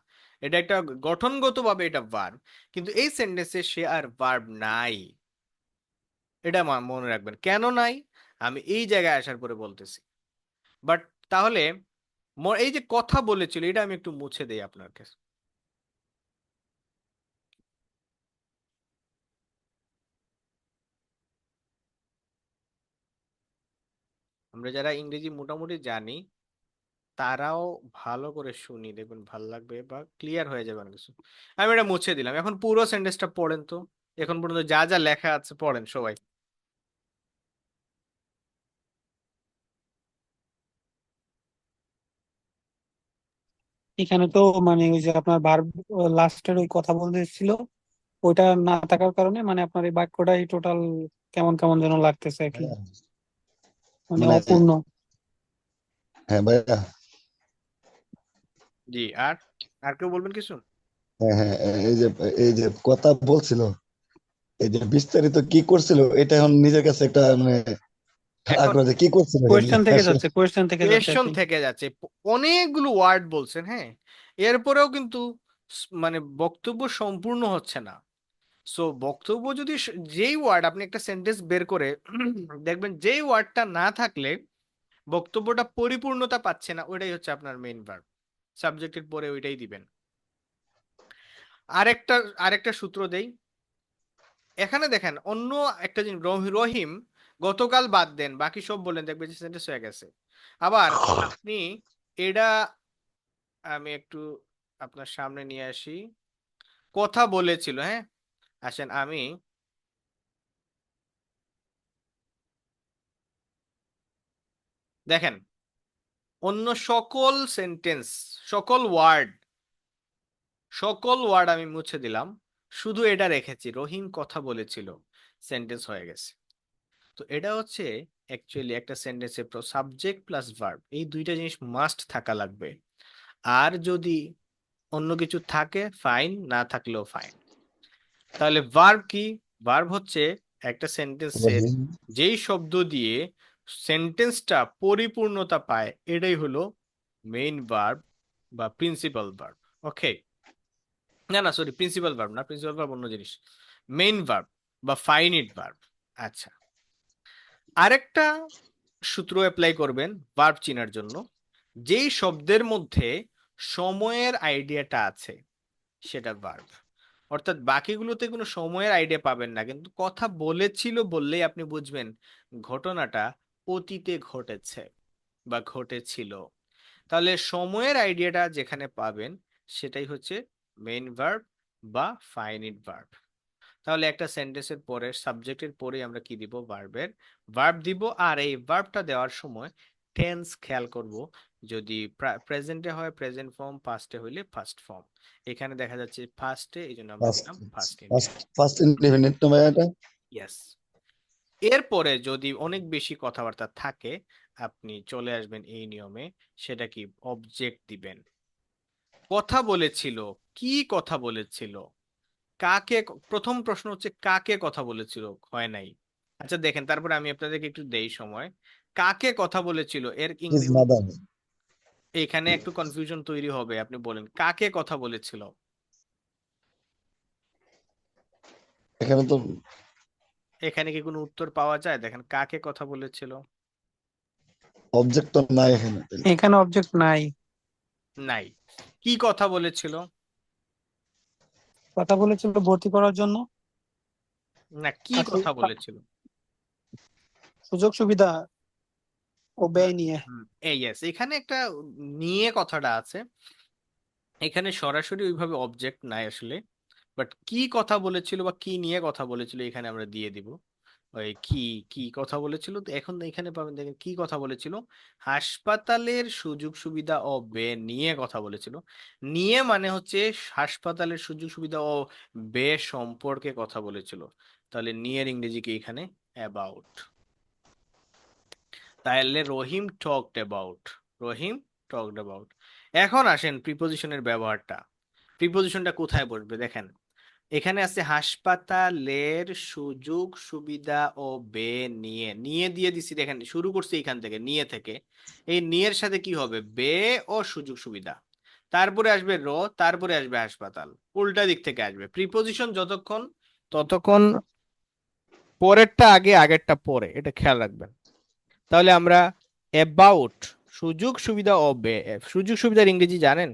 এটা একটা গঠনগত ভাবে এটা ভার্ব, কিন্তু এই সেন্টেন্সে সে আর ভার্ব নাই। এটা মনে রাখবেন। কেন নাই আমি এই জায়গায় আসার পরে বলতেছি। বাট তাহলে এই যে কথা বলেছিল, এটা আমি একটু মুছে দেই আপনার কাছে। আমরা যারা ইংরেজি মোটামুটি জানি, তারাও ভালো করে শুনি, দেখবেন ভালো লাগবে বা ক্লিয়ার হয়ে যাবে অনেক কিছু। আমি এটা মুছে দিলাম। এখন পুরো সেন্টেন্সটা পড়েন তো, এখন পর্যন্ত যা যা লেখা আছে পড়েন সবাই। এখানে তো মানে ওই যে আপনার ভার্ব লাস্টের ওই কথা বলতে এসেছিল, ওইটা না থাকার কারণে মানে আপনার এই বাক্যটাই টোটাল কেমন কেমন যেন লাগতেছে আর কি, ভাইয়া, মানে মানে, অপূর্ণ। হ্যাঁ ভাইয়া, জি। আর আর কেউ বলবেন কিছু? হ্যাঁ হ্যাঁ, এই যে কথা বলছিল, এই যে বিস্তারিত কি করছিল, এটা এখন নিজের কাছে একটা মানে এখন আগ্রহ যে কি করছিল এখানে কোয়েশ্চেন থেকে আসলে। যাচ্ছে, কোয়েশ্চেন থেকে যাচ্ছে আর কোয়েশন কি। থেকে যাচ্ছে, অনেকগুলো ওয়ার্ড বলছেন, হ্যাঁ। এরপরেও কিন্তু মানে বক্তব্য সম্পূর্ণ হচ্ছে না। সো বক্তব্য যদি যেই ওয়ার্ড, আপনি একটা সেন্টেন্স বের করে দেখবেন যেই ওয়ার্ডটা না থাকলে বক্তব্যটা পরিপূর্ণতা পাচ্ছে না, ওইটাই হচ্ছে আপনার মেইন ভার্ব। সাবজেক্টের পরে ওইটাই দিবেন। আরেকটা আরেকটা সূত্র দেই। এখানে দেখেন অন্য একটা জিনিস, রহিম গতকাল বাদ দেন, বাকি সব বলেন, দেখবেন যে সেন্টেন্স হয়ে গেছে। আবার আপনি এটা, আমি একটু আপনার সামনে নিয়ে আসি, কথা বলেছিল, হ্যাঁ আসেন আমি দেখেন অন্য সকল সেন্টেন্স, সকল ওয়ার্ড, সকল ওয়ার্ড আমি মুছে দিলাম, শুধু এটা রেখেছি রহিম কথা বলেছিল, সেন্টেন্স হয়ে গেছে। তো এটা হচ্ছে অ্যাকচুয়ালি একটা সেন্টেন্সের সাবজেক্ট প্লাস ভার্ব, এই দুইটা জিনিস মাস্ট থাকা লাগবে। আর যদি অন্য কিছু থাকে ফাইন, না থাকলেও ফাইন। তাহলে ভার্ব কি? ভার্ব হচ্ছে একটা সেন্টেন্সের রহিম যেই শব্দ দিয়ে সেন্টেন্সটা পরিপূর্ণতা পায়, এটাই হলো মেইন ভার্ব বা প্রিন্সিপাল ভার্ব। ওকে, না না সরি, প্রিন্সিপাল ভার্ব না, প্রিন্সিপাল ভার্ব অন্য জিনিস, মেইন ভার্ব বা ফাইনিট ভার্ব। আচ্ছা, আরেকটা সূত্র অ্যাপ্লাই করবেন ভার্ব চিনার জন্য, যেই শব্দের মধ্যে সময়ের আইডিয়াটা আছে সেটা ভার্ব। অর্থাৎ বাকিগুলোতে কোনো সময়ের আইডিয়া পাবেন না, কিন্তু কথা বলেছিল বললেই আপনি বুঝবেন ঘটনাটা অতীতে ঘটেছে বা ঘটেছিল। তাহলে সময়ের আইডিয়াটা যেখানে পাবেন সেটাই হচ্ছে মেইন ভার্ব বা ফাইনিট ভার্ব। তাহলে একটা সেন্টেন্সের পরে সাবজেক্টের পরে আমরা কি দিব? ভার্বের ভার্ব দিব। আর এই ভার্বটা দেওয়ার সময় টেন্স খেয়াল করব, যদি প্রেজেন্টে হয় প্রেজেন্ট ফর্ম, পাস্টে হইলে পাস্ট ফর্ম। এখানে দেখা যাচ্ছে ফার্স্টে, এই জন্য আমরা ফার্স্ট দিলাম first first indefinite. First indefinite তো ভাই এটা। ইয়েস। এরপরে যদি অনেক বেশি কথাবার্তা থাকে, আপনি চলে আসবেন এই নিয়মে, সেটা কি? অবজেক্ট দিবেন। কথা বলেছিল, কি কথা বলেছিল, কাকে, প্রথম প্রশ্ন হচ্ছে কাকে কথা বলেছিল, হয় নাই। আচ্ছা দেখেন, তারপরে আমি আপনাদেরকে একটু দেই সময়, কাকে কথা বলেছিল এর হিজ ইংরেজি, মাদার। এখানে একটু কনফিউশন তৈরি হবে, আপনি বলেন কাকে কথা বলেছিল। এখানে তো এখানে কি কোনো উত্তর পাওয়া যায়? দেখেন কাকে কথা বলেছিল, অবজেক্ট তো নাই এখানে তাহলে। এখানে অবজেক্ট নাই। নাই। কি কথা বলেছিল? কথা বলেছিল ভর্তি করার জন্য। না, কি আর কথা বলেছিল? সুযোগ সুবিধা ও হুম, ব্যয় নিয়ে। হুম, এই yes, এখানে একটা নিয়ে কথাটা আছে, এখানে সরাসরি ওইভাবে অবজেক্ট নাই আসলে, বাট কি কথা বলেছিল বা কি নিয়ে কথা বলেছিল এখানে আমরা দিয়ে দিব। ওই কি, কি কথা বলেছিল, তো এখন এখানে পাবেন, দেখেন কি কথা বলেছিল, হাসপাতালের সুযোগ সুবিধা ও ব্যয় নিয়ে কথা বলেছিল। নিয়ে মানে হচ্ছে হাসপাতালের সুযোগ সুবিধা ও ব্যয় সম্পর্কে কথা বলেছিল। তাহলে নিয়ের ইংরেজি কি এখানে? অ্যাবাউট। তাহলে Rahim talked about, Rahim talked about. এখন আসেন প্রিপোজিশনের ব্যবহারটা। প্রিপোজিশনটা কোথায় বসবে দেখেন, এখানে আছে হাসপাতালের সুযোগ সুবিধা ও ব্যয় নিয়ে, নিয়ে দিয়ে দিছি, দেখেন শুরু করছি এখান থেকে, নিয়ে থেকে। এই নিয়ের সাথে কি হবে? ব্যয় ও সুযোগ সুবিধা, তারপরে আসবে তারপরে আসবে হাসপাতাল, উল্টা দিক থেকে আসবে। প্রিপোজিশন যতক্ষণ ততক্ষণ পরেরটা আগে আগেরটা পরে, এটা খেয়াল রাখবেন। তাহলে আমরা অ্যাবাউট, সুযোগ সুবিধা ও ব্যয়, সুযোগ সুবিধার ইংরেজি জানেন?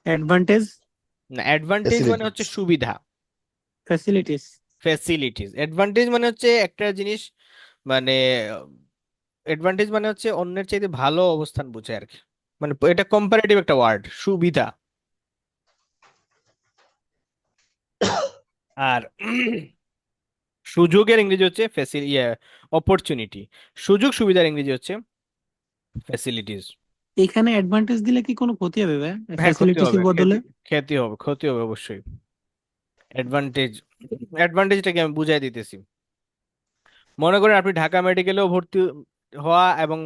অ্যাডভান্টেজ, না, অ্যাডভান্টেজ মানে হচ্ছে ফ্যাসিলিটিস। সুবিধা, ফ্যাসিলিটিস। ফ্যাসিলিটিস। অ্যাডভান্টেজ মানে হচ্ছে একটা জিনিস, মানে অ্যাডভান্টেজ মানে হচ্ছে অন্যের চাইতে ভালো অবস্থান বুঝে আর কি, মানে এটা কম্পারেটিভ একটা ওয়ার্ড, সুবিধা। আর সুযোগের ইংরেজি হচ্ছে অপরচুনিটি, সুযোগ সুবিধার ইংরেজি হচ্ছে ফ্যাসিলিটিস। এখানে অ্যাডভান্টেজ দিলে কি কোনো ক্ষতি হবে ভাই হ্যাঁ ক্ষতি ফ্যাসিলিটিস হবে, এর বদলে? ক্ষতি হবে, ক্ষতি হবে অবশ্যই। অ্যাডভান্টেজ, অ্যাডভান্টেজটাকে আমি বুঝাই দিতেছি। মনে করেন আপনি ঢাকা মেডিকেলেও ভর্তি হওয়া এবং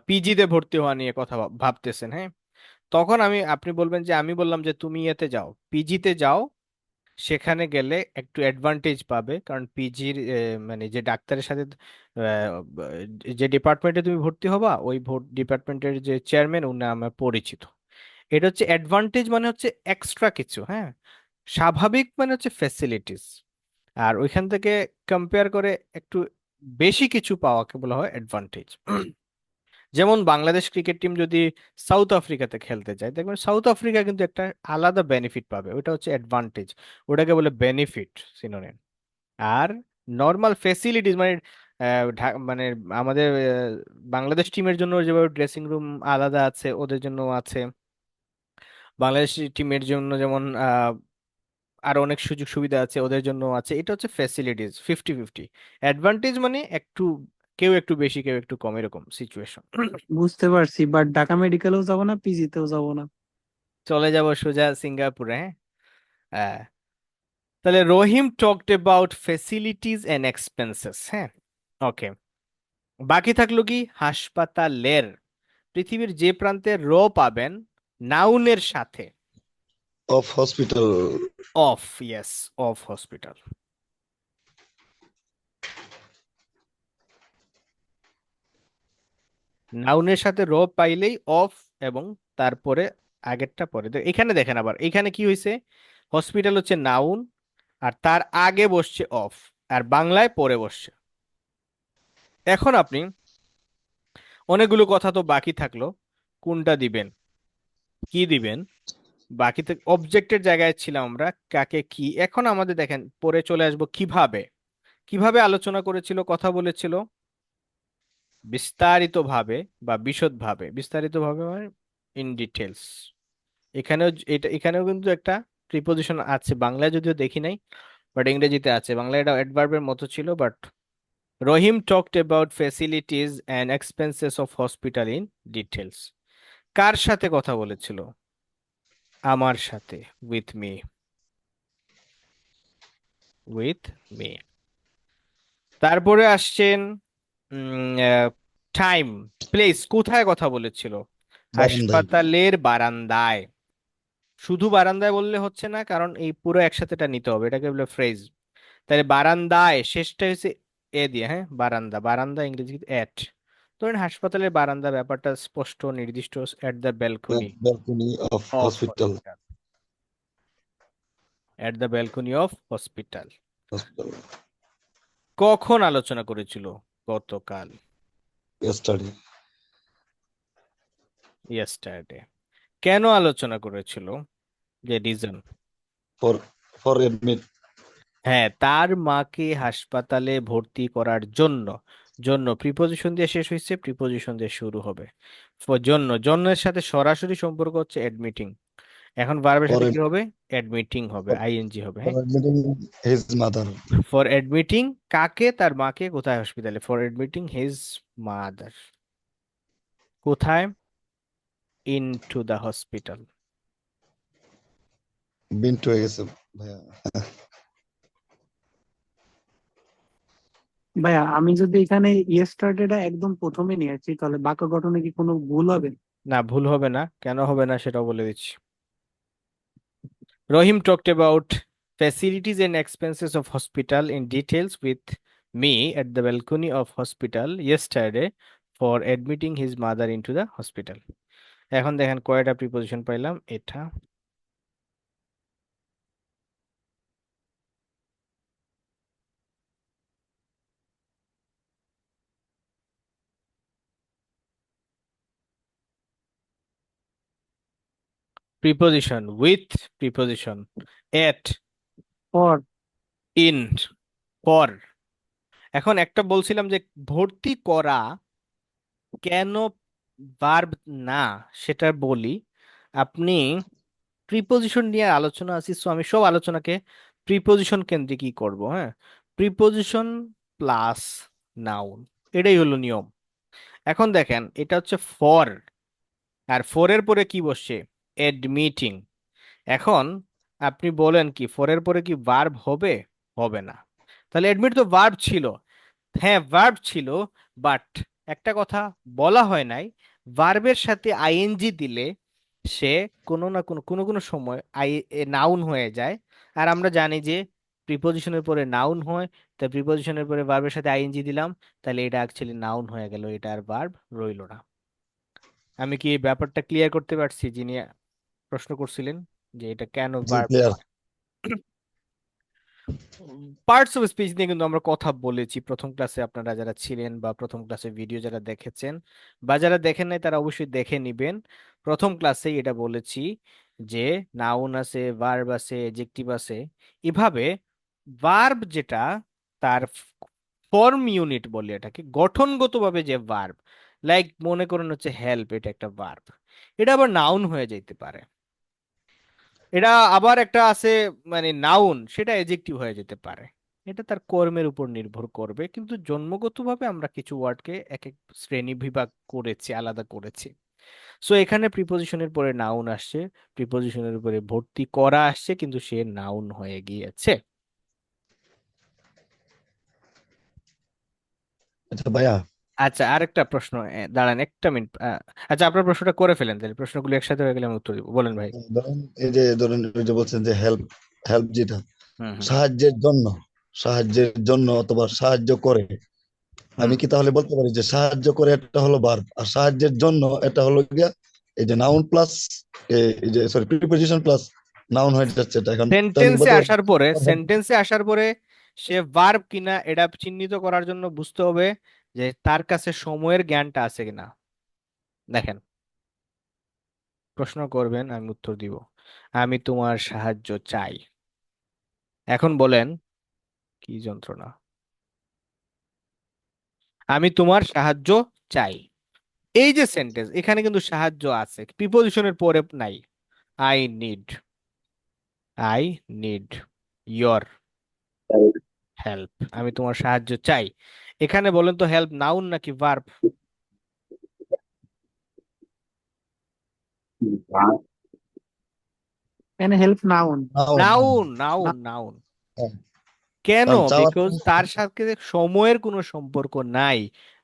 পিজিতে ভর্তি হওয়া নিয়ে কথা ভাবতেছেন, হ্যাঁ। তখন আপনি বলবেন যে, আমি বললাম যে তুমি এতে যাও, পিজিতে যাও, সেখানে গেলে একটু অ্যাডভান্টেজ পাবে, কারণ পিজির মানে যে ডাক্তারের সাথে যে ডিপার্টমেন্টে তুমি ভর্তি হবা, ওই ডিপার্টমেন্টের যে চেয়ারম্যান উনি আমার পরিচিত। এটা হচ্ছে অ্যাডভান্টেজ, মানে হচ্ছে এক্সট্রা কিছু, হ্যাঁ। স্বাভাবিক মানে হচ্ছে ফ্যাসিলিটিস। আর ওইখান থেকে কম্পেয়ার করে একটু বেশি কিছু পাওয়াকে বলা হয় অ্যাডভান্টেজ। যেমন বাংলাদেশ ক্রিকেট টিম যদি সাউথ আফ্রিকাতে খেলতে যায়, দেখবেন সাউথ আফ্রিকা কিন্তু একটা আলাদা বেনিফিট পাবে, ওটা হচ্ছে অ্যাডভান্টেজ, ওটাকে বলে বেনিফিট সিনোনিম। আর নর্মাল ফেসিলিটিস মানে মানে আমাদের বাংলাদেশ টিমের জন্য যেভাবে ড্রেসিং রুম আলাদা আছে, ওদের জন্য আছে। বাংলাদেশ টিমের জন্য যেমন আরো অনেক সুযোগ সুবিধা আছে, ওদের জন্য আছে। এটা হচ্ছে ফ্যাসিলিটিস 50-50। অ্যাডভান্টেজ মানে একটু, কেউ একটু বেশি কেউ একটু কম, এরকম সিচুয়েশন। বুঝতে পারছি, বাট ঢাকা মেডিকেলেও যাবো না, পিজিতেও যাবো না। চলে যাব সোজা সিঙ্গাপুরে। হ্যাঁ, তাহলে Rahim talked about facilities and expenses. হ্যাঁ, ওকে। বাকি থাকলো কি হাসপাতালের। পৃথিবীর যে প্রান্তে পাবেন নাউনের সাথে। Of hospital. Of, yes, of hospital. নাউনের সাথে পাইলেই অফ, এবং তারপরে আগেরটা পরে। তো এখানে দেখেন, আবার এখানে কি হয়েছে, হসপিটাল হচ্ছে নাউন, আর তার আগে বসছে অফ, আর বাংলায় পরে বসছে। এখন আপনি, অনেকগুলো কথা তো বাকি থাকলো, কোনটা দিবেন, কি দিবেন। বাকিতে অবজেক্টের জায়গায় ছিলাম আমরা, কাকে কি। এখন আমাদের দেখেন পরে চলে আসবো কিভাবে। কিভাবে আলোচনা করেছিল, কথা বলেছিল বিস্তারিতভাবে বা বিশদভাবে। বিস্তারিতভাবে মানে ইন ডিটেলস। এখানেও এখানেও কিন্তু একটা প্রিপোজিশন আছে, বাংলায় যদিও দেখি নাই, বাট ইংরেজিতে আছে। বাংলায় এটা অ্যাডভার্বের মতো ছিল, but Rahim talked about facilities and expenses of hospital in details. কার সাথে কথা বলেছিল? আমার সাথে, উইথ মি। With me. তারপরে আসছেন টাইম, প্লেস, কোথায় কথা বলেছিল? বারান্দায়। হাসপাতালের বারান্দায়। শুধু বারান্দায় বললে হচ্ছে না, কারণ এই পুরো একসাথে এটা নিতে হবে, এটাকে বলে ফ্রেজ। তাহলে বারান্দায়, শেষটা হচ্ছে এ দিয়ে। হ্যাঁ, বারান্দা, বারান্দা ইংরেজি এট। ধরেন হাসপাতালের বারান্দা, ব্যাপারটা স্পষ্ট নির্দিষ্ট, at the balcony balcony of of hospital. Hospital. At the balcony of hospital. Hospital. কখন আলোচনা করেছিল? গতকাল, স্টাডি। ইয়েস্টারডে। কেন আলোচনা করেছিল? যে রিজন। For for admit. হ্যাঁ, তার মাকে হাসপাতালে ভর্তি করার জন্য। জন্য প্রিপোজিশন দিয়ে শেষ হয়েছে, প্রিপোজিশন দিয়ে শুরু হবে। জন্য, জন্যের সাথে সরাসরি সম্পর্ক হচ্ছে অ্যাডমিটিং। এখন ভার্বের ফর সাথে কি হবে? অ্যাডমিটিং হবে, আইএনজি হবে। ফর হ্যাঁ, admitting his mother. For admitting কাকে? তার মাকে। কোথায়? হসপিটালে। For admitting his mother. কোথায়? Into the hospital. বিন্টু হয়ে গেছে ভাইয়া। ভাইয়া, আমি যদি এখানে ইয়েস্টারডেটা একদম প্রথমে নিয়ে আসি, তাহলে বাক্য গঠনে কি কোনো ভুল হবে? না, ভুল হবে না। কেন হবে না সেটাও বলে দিচ্ছি। Rohim talked about facilities and expenses of hospital in details with me at the balcony of hospital yesterday for admitting his mother into the hospital. এখন দেখেন কয়টা প্রিপোজিশন পাইলাম। এটা, প্রিপোজিশন উইথ, প্রিপোজিশন এট, পর। In, for. এখন একটা বলছিলাম যে ভর্তি করা কেন ভার্ব না, সেটা বলি। আপনি প্রিপোজিশন নিয়ে আলোচনা আছি, সো আমি সব আলোচনাকে প্রিপোজিশন কেন্দ্রিকই করব। হ্যাঁ, প্রিপোজিশন প্লাস নাউন, এটাই হলো নিয়ম। এখন দেখেন এটা হচ্ছে ফর, আর ফরের পরে কি বসছে? এডমিটিং। এখন আপনি বলেন কি ফরের পরে কি ভার্ব হবে? হবে না। তাহলে এডমিট তো ভার্ব ছিল। হ্যাঁ, ভার্ব ছিল, বাট একটা কথা বলা হয় নাই, ভার্বের সাথে আইএনজি দিলে সে কোনো না কোনো কোনো কোনো সময় নাউন হয়ে যায়। আর আমরা জানি যে প্রিপোজিশনের পরে নাউন হয়, তাই প্রিপোজিশনের পরে ভার্বের সাথে আইএনজি দিলাম, তাহলে এটা অ্যাকচুয়ালি নাউন হয়ে গেল, এটা আর ভার্ব রইলো না। আমি কি এই ব্যাপারটা ক্লিয়ার করতে পারছি? যিনি প্রশ্ন করছিলেন যে এটা কেন জি ভার্ব ক্লিয়ার। নয়। পার্টস অফ স্পিচ নিয়ে কিন্তু আমরা কথা বলেছি প্রথম ক্লাসে, আপনারা যারা ছিলেন বা প্রথম ক্লাসে ভিডিও যারা দেখেছেন বা যারা দেখেন নাই তারা অবশ্যই দেখে নিবেন। প্রথম ক্লাসে এটা বলেছি যে নাউন আছে, ভার্ব আছে, এডজেক্টিভ আছে। এভাবে ভার্ব যেটা, তার ফর্ম ইউনিট বলি এটাকে, গঠনগতভাবে যে ভার্ব, লাইক মনে করেন হচ্ছে হেল্প, এটা একটা ভার্ব, এটা আবার নাউন হয়ে যাইতে পারে। এটা আবার একটা আছে মানে নাউন, সেটা এডজেক্টিভ হয়ে যেতে পারে। এটা তার কর্মের উপর নির্ভর করবে, কিন্তু জন্মগতভাবে আমরা কিছু ওয়ার্ডকে এক এক শ্রেণী বিভাগ করেছি, আলাদা করেছি। সো এখানে প্রিপোজিশনের পরে নাউন আসছে, প্রিপোজিশনের উপরে ভর্তি করা আসছে, কিন্তু সে নাউন হয়ে গিয়েছে। আচ্ছা ভাইয়া, আচ্ছা, আরেকটা প্রশ্ন, দাঁড়ান একটা মিনিট। আচ্ছা, আপনার প্রশ্নটা করে ফেলেন, তাহলে প্রশ্নগুলো একসাথে হয়ে গেলে আমি উত্তর দিব, বলেন ভাই। ধরেন ধরেন ওই যে বলছেন যে হেল্প, হেল্প যেটা হুম হুম। সাহায্যের জন্য, সাহায্যের জন্য অথবা সাহায্য করে, হুম। আমি কি তাহলে বলতে পারি যে সাহায্য করে এটা হলো ভার্ব, আর সাহায্যের জন্য এটা হলো গিয়া এই যে নাউন প্লাস এই যে সরি প্রিপোজিশন প্লাস নাউন হয়ে যাচ্ছে এটা এখন, তো আমি সেন্টেন্সে বলতে পারি আসার পরে, সেন্টেন্সে আসার পরে সে ভার্ব কিনা এটা চিহ্নিত করার জন্য বুঝতে হবে যে তার কাছে সময়ের জ্ঞানটা আছে কিনা। দেখেন, প্রশ্ন করবেন, আমি উত্তর দিব। আমি তোমার সাহায্য চাই। এখন বলেন, কি যন্ত্রণা। আমি তোমার সাহায্য চাই, এই যে সেন্টেন্স, এখানে কিন্তু সাহায্য আছে, প্রিপোজিশনের পরে নাই। I need, I need your help. আমি তোমার সাহায্য চাই। এখানে বলেন তো, হেল্প নাউন নাকি ভার্ব? এখানে help noun. Noun, noun, noun, noun. কেন? কারণ চাওয়ার বিকজ তার সাথে সময়ের কোনো সম্পর্ক নাই।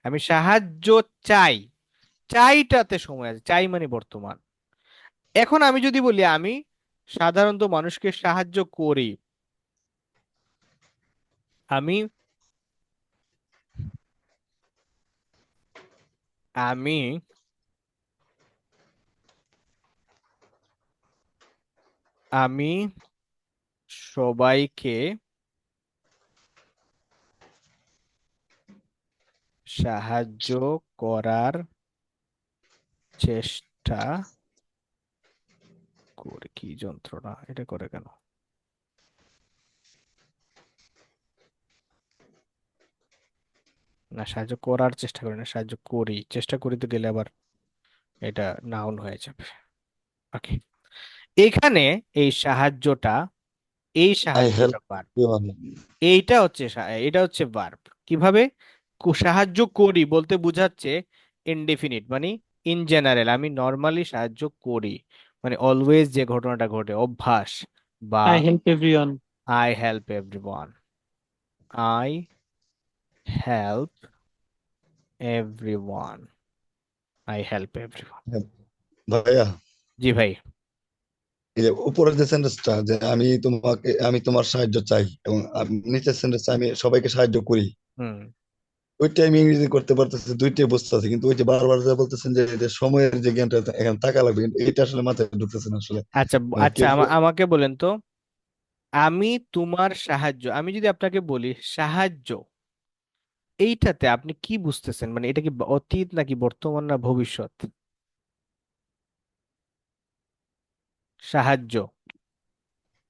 আমি সাহায্য চাই, চাইটাতে সময় আছে, চাই মানে বর্তমান। এখন আমি যদি বলি আমি সাধারণত মানুষকে সাহায্য করি, আমি আমি আমি সবাইকে সাহায্য করার চেষ্টা করি। কি যন্ত্রণা, এটা করে কেন? না, সাহায্য করার চেষ্টা করি না, সাহায্য করি, চেষ্টা করিতে গেলে আবার এটা নাউন হয়ে যাবে। ওকে, এখানে এই সাহায্যটা, এই আই হেল্প সাহায্যটা ভার্ব, ইউ। এইটা হচ্ছে এটা হচ্ছে ভার্ব। কিভাবে? সাহায্য করি বলতে বুঝাচ্ছে ইনডেফিনিট, মানে ইন জেনারেল, আমি নর্মালি সাহায্য করি, মানে অলওয়েজ যে ঘটনাটা ঘটে, অভ্যাস, বা I help everyone. I help everyone, I help everyone, I help everyone. ভাইয়া, জি ভাই। এই যে উপরের যে সেন্টেন্সটা যে আমি তোমার সাহায্য চাই, এবং নিচের সেন্টেন্স আমি সবাইকে সাহায্য করি, হুম। ওইটা আমি ইংরেজি করতে পারতেছি, দুইটাই বুঝতেছি, কিন্তু ওই যে বারবার যা বলতেছেন যে এই যে সময়ের যে জ্ঞানটা এখানে টাকা লাগবে, কিন্তু এটা আসলে মাথায় ঢুকতেছে না আসলে। আচ্ছা, মানে আচ্ছা, কেউ আমাকে বলেন তো, আমি তোমার সাহায্য, আমি যদি আপনাকে বলি সাহায্য, এইটাতে আপনি কি বুঝতেছেন? মানে এটা কি অতীত নাকি বর্তমান না ভবিষ্যৎ? সাহায্য,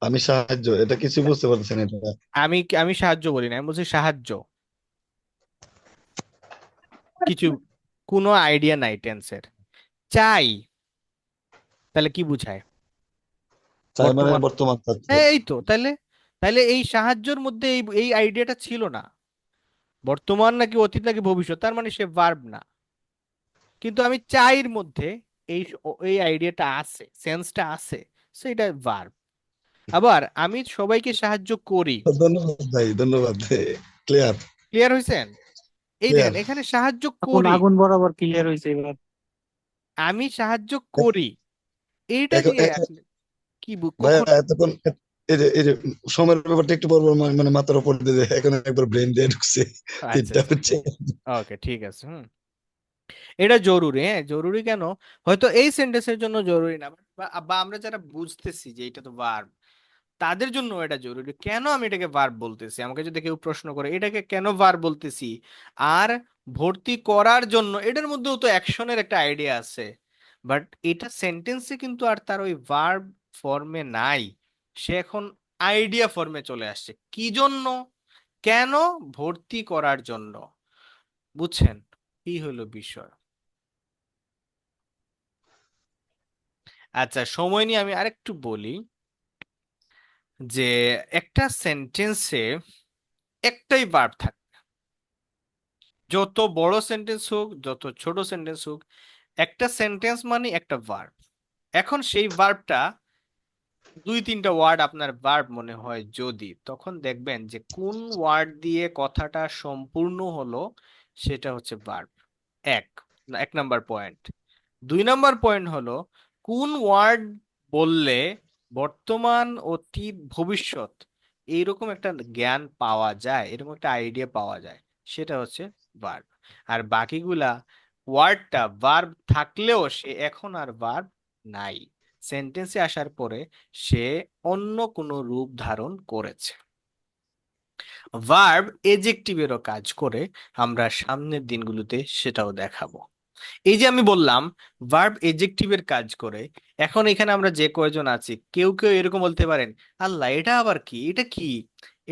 আমি সাহায্য এটা কিছু বুঝতে পারতেছি না এটা। আমি সাহায্য বলি না, আমি বলছি সাহায্য, কিছু কোনো আইডিয়া নাই টেন্সের। চাই, তাহলে কি বুঝায়? চাই মানে বর্তমান। বর্তমান থাকছে। এই তো, তাহলে তাহলে এই সাহায্যের মধ্যে এই এই আইডিয়াটা ছিল না, বর্তমান নাকি অতীত নাকি ভবিষ্যৎ, তার মানে সে ভার্ব না। কিন্তু আমি চাইর মধ্যে এই এই আইডিয়াটা আছে, সেন্সটা আছে, সেটা ভার্ব। আবার আমি সবাইকে সাহায্য করি। ধন্যবাদ ভাই, ধন্যবাদ। ক্লিয়ার, ক্লিয়ার হয়েছেন? এই দেখেন, ক্লিয়ার। এখানে সাহায্য আগুন করি, আগুন বরাবর ক্লিয়ার হয়েছে এবার। আমি সাহায্য করি, এইটা এখন দিয়ে আসলে কি ভাইয়া কখন। এতক্ষণ এই যে সময়ের ব্যাপারটা একটু পর পর মানে মাথার উপর দিয়ে যায়, এখন একবার ব্রেন দিয়ে ঢুকছে, আচ্ছা এটা আচ্ছা, হচ্ছে। ঠিক আছে, ওকে, ঠিক আছে। হুম। এটা জরুরি, হ্যাঁ জরুরি কেন? হয়তো এই সেন্টেন্সের জন্য জরুরি না, বা বা আমরা যারা বুঝতেছি যে এটা তো ভার্ব, তাদের জন্য এটা জরুরি। কেন আমি এটাকে ভার্ব বলতেছি, আমাকে যদি কেউ প্রশ্ন করে এটাকে কেন ভার্ব বলতেছি, আর ভর্তি করার জন্য, এটার মধ্যেও তো অ্যাকশনের একটা আইডিয়া আছে, বাট এটা সেন্টেন্সে কিন্তু আর তার ওই ভার্ব ফর্মে নাই, সে এখন আইডিয়া ফর্মে চলে আসছে। কি জন্য? কেন? ভর্তি করার জন্য। বুঝছেন? কি হলো বিষয়? আচ্ছা, সময় নিয়ে আমি আরেকটু বলি যে একটা সেন্টেন্সে একটাই ভার্ব থাকে। যত বড় সেন্টেন্স হোক, যত ছোট সেন্টেন্স হোক, একটা সেন্টেন্স মানে একটা ভার্ব। এখন সেই ভার্বটা দুই তিনটা ওয়ার্ড আপনার ভার্ব মনে হয় যদি, তখন দেখবেন যে কোন ওয়ার্ড দিয়ে কথাটা সম্পূর্ণ হলো সেটা হচ্ছে ভার্ব। এক এক নাম্বার পয়েন্ট। দুই নাম্বার পয়েন্ট হলো কোন ওয়ার্ড বললে বর্তমান, অতীত, ভবিষ্যৎ এইরকম একটা জ্ঞান পাওয়া যায়, এরকম একটা আইডিয়া পাওয়া যায়, সেটা হচ্ছে ভার্ব। আর বাকিগুলা ওয়ার্ডটা ভার্ব থাকলেও সে এখন আর ভার্ব নাই, সেন্টেন্সে আসার পরে সে অন্য কোনো রূপ ধারণ করেছে। ভার্ব এজেক্টিভেরও কাজ করে, আমরা সামনের দিনগুলোতে সেটাও দেখাবো। এই যে আমি বললাম ভার্ব এজেক্টিভের কাজ করে, এখন এখানে আমরা যে কয়জন আছি কেউ কেউ এরকম বলতে পারেন, আল্লাহ এটা আবার কি, এটা কি?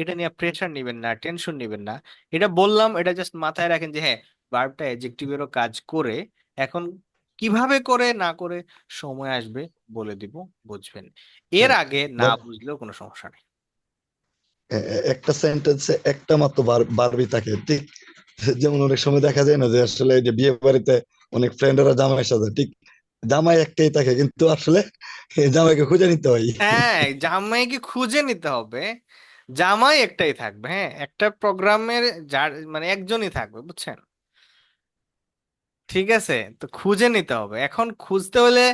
এটা নিয়ে প্রেশার নেবেন না, টেনশন নেবেন না। এটা বললাম, এটা জাস্ট মাথায় রাখেন যে হ্যাঁ, ভার্বটা এজেক্টিভেরও কাজ করে। এখন কিভাবে করে না করে সময় আসবে বলে দিব, বুঝবেন। এর হ্যাঁ, আগে না ধর বুঝলেও কোনো সমস্যা নেই। একটা সেন্টেন্সে একটা মাত্র বারবি থাকে, ঠিক যেমন অনেক সময় দেখা যায় না যে আসলে এই যে বিয়ে বাড়িতে অনেক ফ্রেন্ডরা জামাই সাজে, ঠিক জামাই একটাই থাকে কিন্তু আসলে জামাইকে খুঁজে নিতে হয়। হ্যাঁ, জামাইকে খুঁজে নিতে হবে। জামাই একটাই থাকবে, হ্যাঁ, একটা প্রোগ্রামের যার মানে একজনই থাকবে, বুঝছেন? ঠিক আছে, তো খুঁজে নিতে হবে। এখন খুঁজতে হলে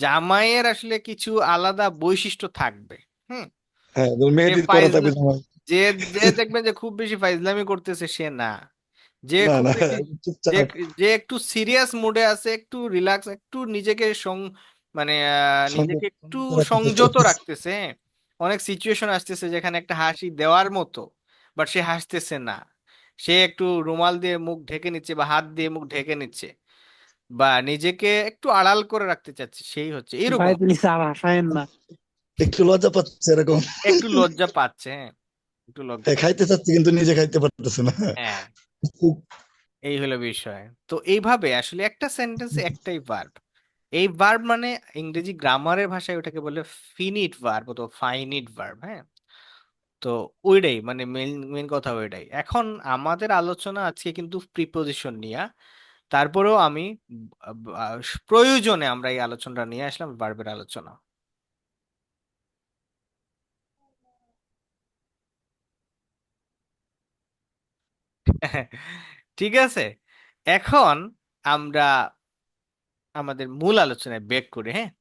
জামাইয়ের আসলে কিছু আলাদা বৈশিষ্ট্য থাকবে। হুম। হ্যাঁ, যেমন যে মেহেদির করা ফাইজলা থাকবে জামাই। যে যে দেখবেন যে খুব বেশি ফাইজলামি করতেছে সে না। যে না খুব না, বেশি, যে চুপচাপ যে একটু সিরিয়াস মুডে আছে, একটু রিল্যাক্স, একটু নিজেকে মানে সঙ্গে নিজেকে একটু রাখতে সংযত চাইতেছে। রাখতেছে, হ্যাঁ। অনেক সিচুয়েশন আসতেছে যেখানে একটা হাসি দেওয়ার মতো, বাট সে হাসতেছে না। সে একটু রুমাল দিয়ে মুখ ঢেকে নিচ্ছে বা হাত দিয়ে মুখ ঢেকে নিচ্ছে, বা নিজেকে একটু আড়াল করে রাখতে চাচ্ছে, সেই হচ্ছে ভাই এরকম। প্লিজ আর হাসায়েন না। একটু লজ্জা পাচ্ছে এরকম। একটু লজ্জা পাচ্ছে, হ্যাঁ, একটু লজ্জা হ্যাঁ, পাচ্ছে। খাইতে চাচ্ছে কিন্তু নিজে খাইতে পারতেছে না। হ্যাঁ, এই হলো বিষয়। তো এইভাবে আসলে একটা সেন্টেন্সে একটাই ভার্ব। এই ভার্ব মানে ইংরেজি গ্রামারের ভাষায় ওটাকে বলে ফিনিট ভার্ব অথবা ফাইনিট ভার্ব, হ্যাঁ। তো ওইটাই মানে মেন মেন কথা ওইটাই। এখন আমাদের আলোচনা আজকে কিন্তু প্রিপোজিশন নিয়ে, তারপরেও আমি প্রয়োজনে আমরা এই আলোচনাটা নিয়ে আসলাম, ভার্বের আলোচনা। ঠিক আছে, এখন আমরা আমাদের মূল আলোচনায় ব্যাক করি, হ্যাঁ।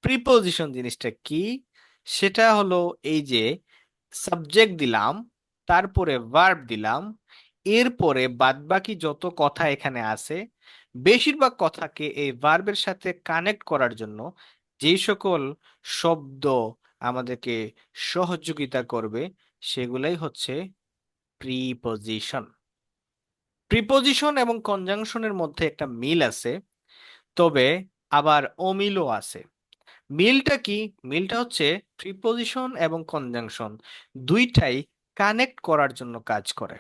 প্রিপোজিশন জিনিসটা কি? সেটা হলো এই যে সাবজেক্ট দিলাম, তারপরে ভার্ব দিলাম, এরপরে বাদবাকি যত কথা এখানে আছে বেশিরভাগ কথাকে এই ভার্বের সাথে কানেক্ট করার জন্য যে সকল শব্দ আমাদেরকে সহযোগিতা করবে সেগুলাই হচ্ছে প্রিপোজিশন। প্রিপোজিশন এবং কনজাংশনের মধ্যে একটা মিল আছে, তবে আবার অমিলও আছে। মিলটা কি? মিলটা হচ্ছে প্রিপোজিশন এবং কনজাংশন দুইটাই কানেক্ট করার জন্য কাজ করে।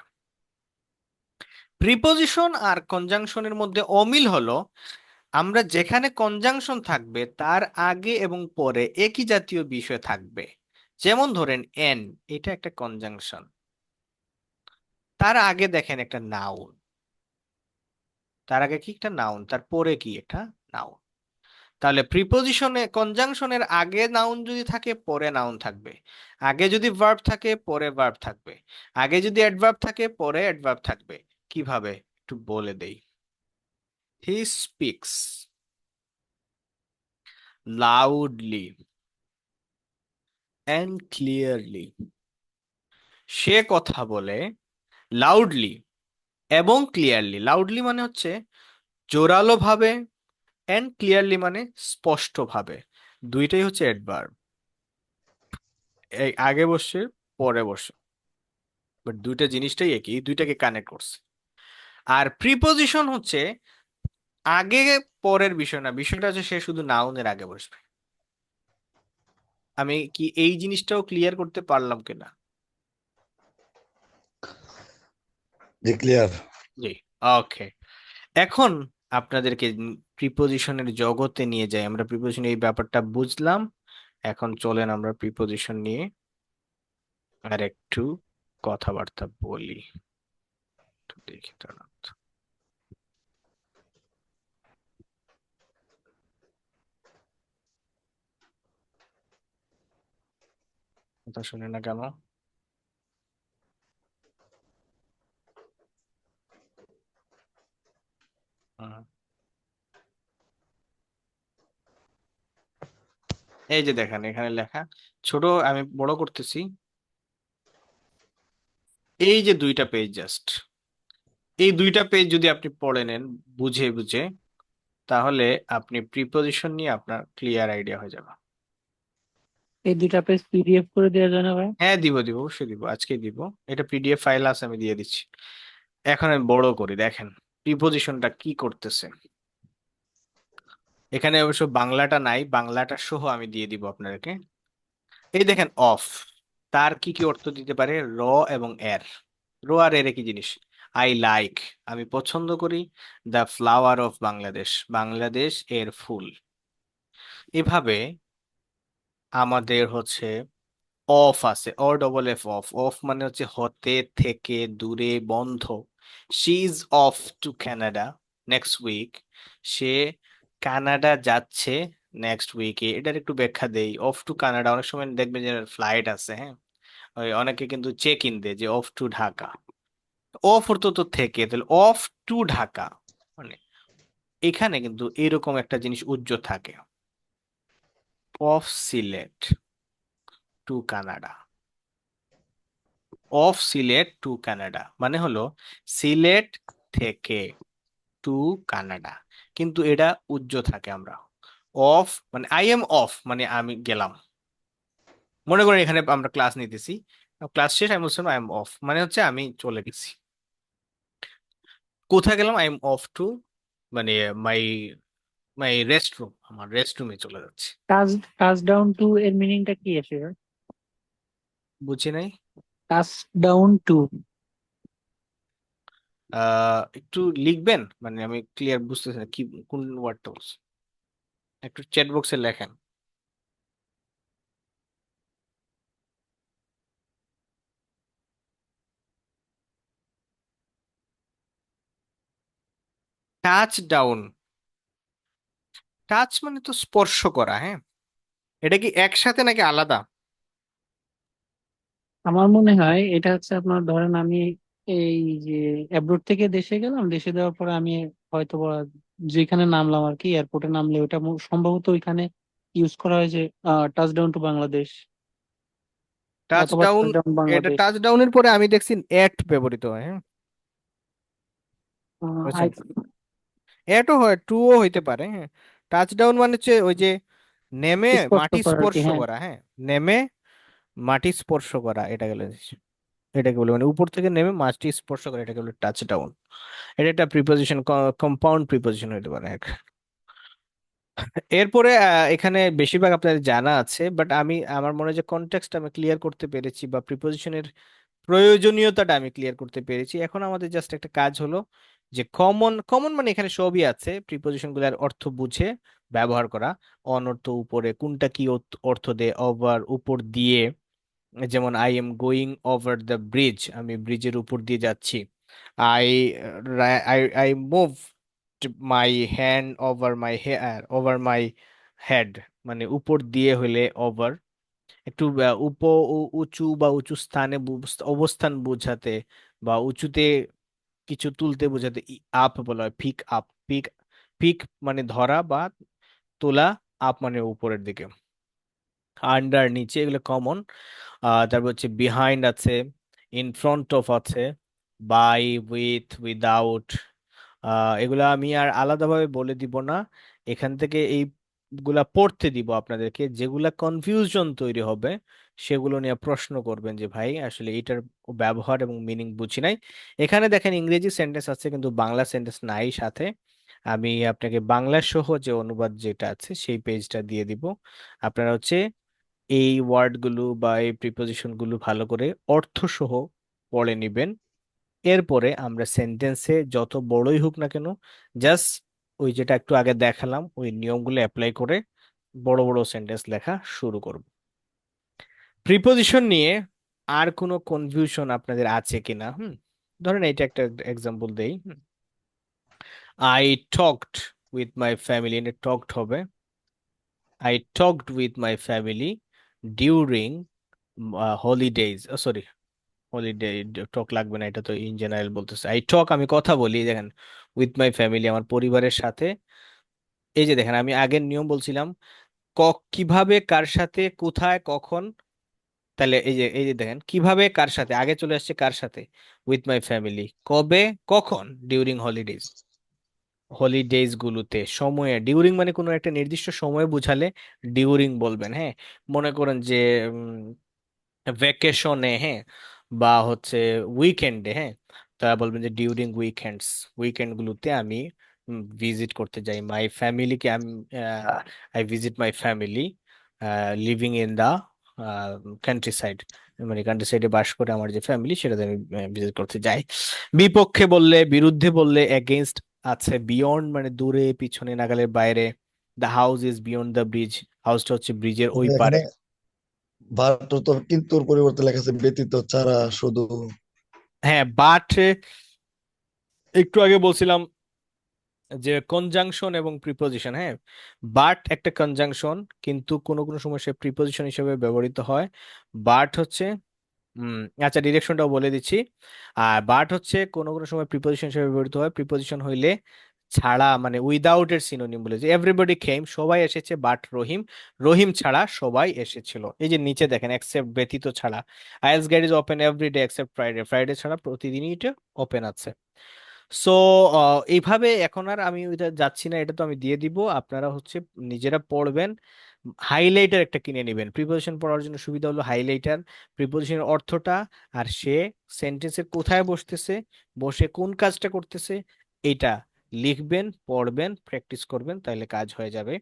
প্রিপোজিশন আর কনজাংশনের মধ্যে অমিল হলো আমরা যেখানে কনজাংশন থাকবে তার আগে এবং পরে একই জাতীয় বিষয় থাকবে। যেমন ধরেন এন, এটা একটা কনজাংশন, তার আগে দেখেন একটা নাউন, তার আগে কি একটা নাউন, তার পরে কি একটা নাউন। তাহলে প্রিপোজিশনে কনজাংশনের আগে নাউন যদি থাকে পরে নাউন থাকবে, আগে যদি ভার্ব থাকে পরে ভার্ব থাকবে, আগে যদি অ্যাডভার্ব থাকে পরে অ্যাডভার্ব থাকবে। কিভাবে একটু বলে দেই। He speaks loudly and clearly. সে কথা বলে লাউডলি এবং ক্লিয়ারলি। লাউডলি মানে হচ্ছে জোরালো ভাবে, অ্যান্ড ক্লিয়ারলি মানে স্পষ্ট ভাবে। দুইটাই হচ্ছে অ্যাডভার্ব, এই আগে বসে পরে বসে, বাট দুইটা জিনিসটাই একই, এই দুইটাকে কানেক্ট করছে। আর প্রিপোজিশন হচ্ছে আগে পরের বিষয় না, বিষয়টা হচ্ছে সে শুধু নাউনের আগে বসবে। আমি কি এই জিনিসটাও ক্লিয়ার করতে পারলাম কিনা? জি ক্লিয়ার। জি। ওকে, এখন আপনাদেরকে প্রিপোজিশনের জগতে নিয়ে যাই। আমরা প্রিপোজিশন এই ব্যাপারটা বুঝলাম, এখন চলেন আমরা প্রিপোজিশন নিয়ে আর একটু কথাবার্তা বলি। একটু দেখি দাঁড়ান তো। কথা শুনে না কেন? হুম। এই যে দেখেন এখানে লেখা, ছোট আমি বড় করতেছি, এই যে দুইটা পেজ, জাস্ট এই দুইটা পেজ যদি আপনি পড়ে নেন বুঝে বুঝে, তাহলে আপনি প্রিপোজিশন নিয়ে আপনার ক্লিয়ার আইডিয়া হয়ে যাবে। এই দুইটা পেজ পিডিএফ করে দেওয়া যায় না ভাই? হ্যাঁ দিব দিব, অবশ্যই দিব, আজকে দিব। এটা পিডিএফ ফাইল আছে, আমি দিয়ে দিচ্ছি। এখন আমি বড় করি, দেখেন প্রিপোজিশনটা কি করতেছে। এখানে অবশ্য বাংলাটা নাই, বাংলাটা সহ আমি দিয়ে দিব আপনাদেরকে। এই দেখেন অফ, তার কি কি অর্থ দিতে পারে, র এবং এর। র আর এর কি জিনিস, আই লাইক, আমি পছন্দ করি, the flower of Bangladesh, Bangladesh এর ফুল। এভাবে আমাদের হচ্ছে অফ আছে, O double F, off. Off মানে হচ্ছে হতে, থেকে, দূরে, বন্ধ। She is off to Canada next week, সে কানাডা যাচ্ছে নেক্সট উইকে। এটার একটু ব্যাখ্যা দেই। অফ টু কানাডা, অনেক সময় দেখবেন যে ফ্লাইট আছে, হ্যাঁ, ওই অনেকে কিন্তু চেক ইন দেয় যে অফ টু ঢাকা। অফ অর্থ তো থেকে, তাহলে অফ টু ঢাকা মানে এখানে কিন্তু এরকম একটা জিনিস উজ্জ্বল থাকে, of Sylhet to Canada. Of Sylhet to Canada মানে হলো সিলেট থেকে টু কানাডা, কিন্তু এটা উজ্জ্বল থাকে। আমরা অফ মানে আই এম অফ মানে আমি গেলাম। মনে করেন এখানে আমরা ক্লাস নিতেছি, ক্লাস শেষ, আমি বলছিলাম আই এম অফ মানে হচ্ছে আমি চলে গেছি। কোথায় গেলাম, আই এম অফ টু মানে মাই মাই রেস্টরুম, আমার রেস্টরুমে চলে যাচ্ছে। টাচ টাচ ডাউন টু এর মিনিংটা কি আসে? বুঝি নাই। Touch down to. একটু লিখবেন, মানে আমি ক্লিয়ার বুঝতেছি না কি, কোন ওয়ার্ডটা বলছে, একটু চ্যাট বক্সে লেখেন। টাচ ডাউন, টাচ মানে তো স্পর্শ করা, হ্যাঁ। এটা কি একসাথে নাকি আলাদা? আমার মনে হয় এটা হচ্ছে আপনার, ধরেন আমি এই যে অ্যাব্রোড থেকে দেশে গেলাম, দেশে দেওয়ার পরে আমি হয়তো বা যেখানে নামলাম আর কি, এয়ারপোর্টে নামলে ওটা সম্ভবত ওইখানে ইউজ করা হয় যে touch down to Bangladesh touch অথবা ডাউন, টাচ ডাউন এটা বাংলাদেশ। টাচ ডাউনের পরে আমি দেখছি এট ব্যবহৃত হয়, হ্যাঁ, আই বুঝছেন। এটও হয়, টুও হইতে পারে, হ্যাঁ। টাচ ডাউন মানে হচ্ছে ওই যে নেমে স্পষ্ট মাটি করা আর কি, স্পর্শ হ্যাঁ। করা, হ্যাঁ, নেমে মাটি স্পর্শ করা, এটা গেল, এটাকে বলে মানে উপর থেকে নেমে মাটি স্পর্শ করা, এটাকে বলে টাচ ডাউন। এটা একটা প্রিপোজিশন, কম্পাউন্ড প্রিপোজিশন হইতে পারে। এরপরে এখানে বেশিরভাগ আপনাদের জানা আছে, বাট আমি আমার মনে হয় যে কনটেক্সট আমি ক্লিয়ার করতে পেরেছি, বা প্রিপোজিশনের প্রয়োজনীয়তাটা আমি ক্লিয়ার করতে পেরেছি। এখন আমাদের জাস্ট একটা কাজ হলো যে কমন, কমন মানে এখানে সবই আছে, প্রিপোজিশন গুলার অর্থ বুঝে ব্যবহার করা। অনর্থ, উপরে, কোনটা কি অর্থ দেয়, ওভার উপর দিয়ে, যেমন I am going over the bridge, আমি ব্রিজের উপর দিয়ে যাচ্ছি। I I I move my hand over my hair, over my head, মানে উপর দিয়ে হইলে ওভার, একটু উঁচু বা উঁচু স্থানে অবস্থান বোঝাতে, বা উঁচুতে কিছু তুলতে বোঝাতে আপ বলা হয়, পিক আপ। পিক, পিক মানে ধরা বা তোলা, আপ মানে উপরের দিকে, আন্ডার নিচে, এগুলো কমন। তারপর হচ্ছে বিহাইন্ড আছে, ইন ফ্রন্ট অফ আছে, বাই, উইথ, উইদাউট। এগুলা আমি আর আলাদাভাবে বলে দিব না, এখান থেকে এইগুলা পড়তে দিব আপনাদেরকে। যেগুলা কনফিউশন তৈরি হবে সেগুলো নিয়ে প্রশ্ন করবেন যে ভাই আসলে এটার ব্যবহার এবং মিনিং বুঝি নাই। এখানে দেখেন ইংরেজি সেন্টেন্স আছে কিন্তু বাংলা সেন্টেন্স নাই সাথে। আমি আপনাকে বাংলা সহ যে অনুবাদ যেটা আছে সেই পেজটা দিয়ে দিব। আপনারা হচ্ছে এই ওয়ার্ডগুলো বা এই প্রিপোজিশন গুলো ভালো করে অর্থ সহ পড়ে নিবেন, এরপরে আমরা সেন্টেন্সে যত বড়ই হোক না কেন জাস্ট ওই যেটা একটু আগে দেখালাম ওই নিয়মগুলো অ্যাপ্লাই করে বড় বড় সেন্টেন্স লেখা শুরু করব। প্রিপোজিশন নিয়ে আর কোনো কনফিউশন আপনাদের আছে কিনা? ধরেন এইটা একটা এক্সাম্পল দেই। I talked with my family, talked হবে I talked with my family during holidays, sorry holiday, talk লাগবে না, এটা তো ইন জেনারেল বলতেছে। আই টক আমি কথা বলি, দেখেন উইথ মাই ফ্যামিলি আমার পরিবারের সাথে। এই যে দেখেন আমি আগের নিয়ম বলছিলাম কিভাবে কার সাথে কোথায় কখন, তাহলে এই যে দেখেন কিভাবে কার সাথে, আগে চলে আসছে কার সাথে, উইথ মাই ফ্যামিলি, কবে কখন, ডিউরিং হলিডেজ, হলিডেজ গুলোতে, সময়ে, ডিউরিং মানে কোনো একটা নির্দিষ্ট সময় বুঝালে ডিউরিং বলবেন। হ্যাঁ, মনে করেন যে ভ্যাকেশনে, হ্যাঁ, বা হচ্ছে উইকেন্ডে, হ্যাঁ, তারা বলবেন যে ডিউরিং উইকেন্ডস, উইকেন্ড গুলোতে আমি ভিজিট করতে যাই মাই ফ্যামিলিকে, আমি I visit my family living in the country side কান্ট্রি সাইডে বাস করে আমার যে ফ্যামিলি সেটাতে আমি ভিজিট করতে যাই। বিপক্ষে বললে, বিরুদ্ধে বললে, এগেইনস্ট আছে, বিয়ন্ড মানে দূরে, পিছনে, নাগালের বাইরে। The house is beyond the bridge, হাউসটা হচ্ছে ব্রিজের ওই পারে। এখানে বাট তো কিন্তুর পরিবর্তে লেখা আছে ব্যতীত, ছাড়া, শুধু। হ্যাঁ, বাট একটু আগে বলছিলাম যে কনজাংশন এবং প্রিপোজিশন। হ্যাঁ, বাট একটা কনজাংশন, কিন্তু কোনো কোনো সময় সে প্রিপোজিশন হিসেবে ব্যবহৃত হয়। বাট হচ্ছে আচ্ছা ডিরেকশনটাও বলে দিচ্ছি। আর বাট হচ্ছে কোনো কোনো সময় প্রিপোজিশন হিসেবে ব্যবহৃত হয়। প্রিপোজিশন হইলে ছাড়া, মানে উইদাউট এর সিনোনিম বলে, যে এভরিবডি কেম সবাই এসেছে, বাট রহিম, রহিম ছাড়া সবাই এসেছিল। এই যে নিচে দেখেন এক্সেপ্ট ব্যতীত ছাড়া, IELTS guide is open everyday except Friday, Friday ছাড়া প্রতিদিনই এটা ওপেন আছে। সো এইভাবে এখন আর আমি ওইটা যাচ্ছি না, এটা তো আমি দিয়ে দিব, আপনারা হচ্ছে নিজেরা পড়বেন। হাইলাইটার একটা কিনে নেবেন, প্রিপোজিশন পড়ার জন্য সুবিধা হলো হাইলাইটার, প্রিপোজিশনের অর্থটা আর সে সেন্টেন্সের কোথায় বসতেছে, বসে কোন কাজটা করতেছে, এটা লিখবেন, পড়বেন, প্র্যাকটিস করবেন, তাহলে কাজ হয়ে যাবে।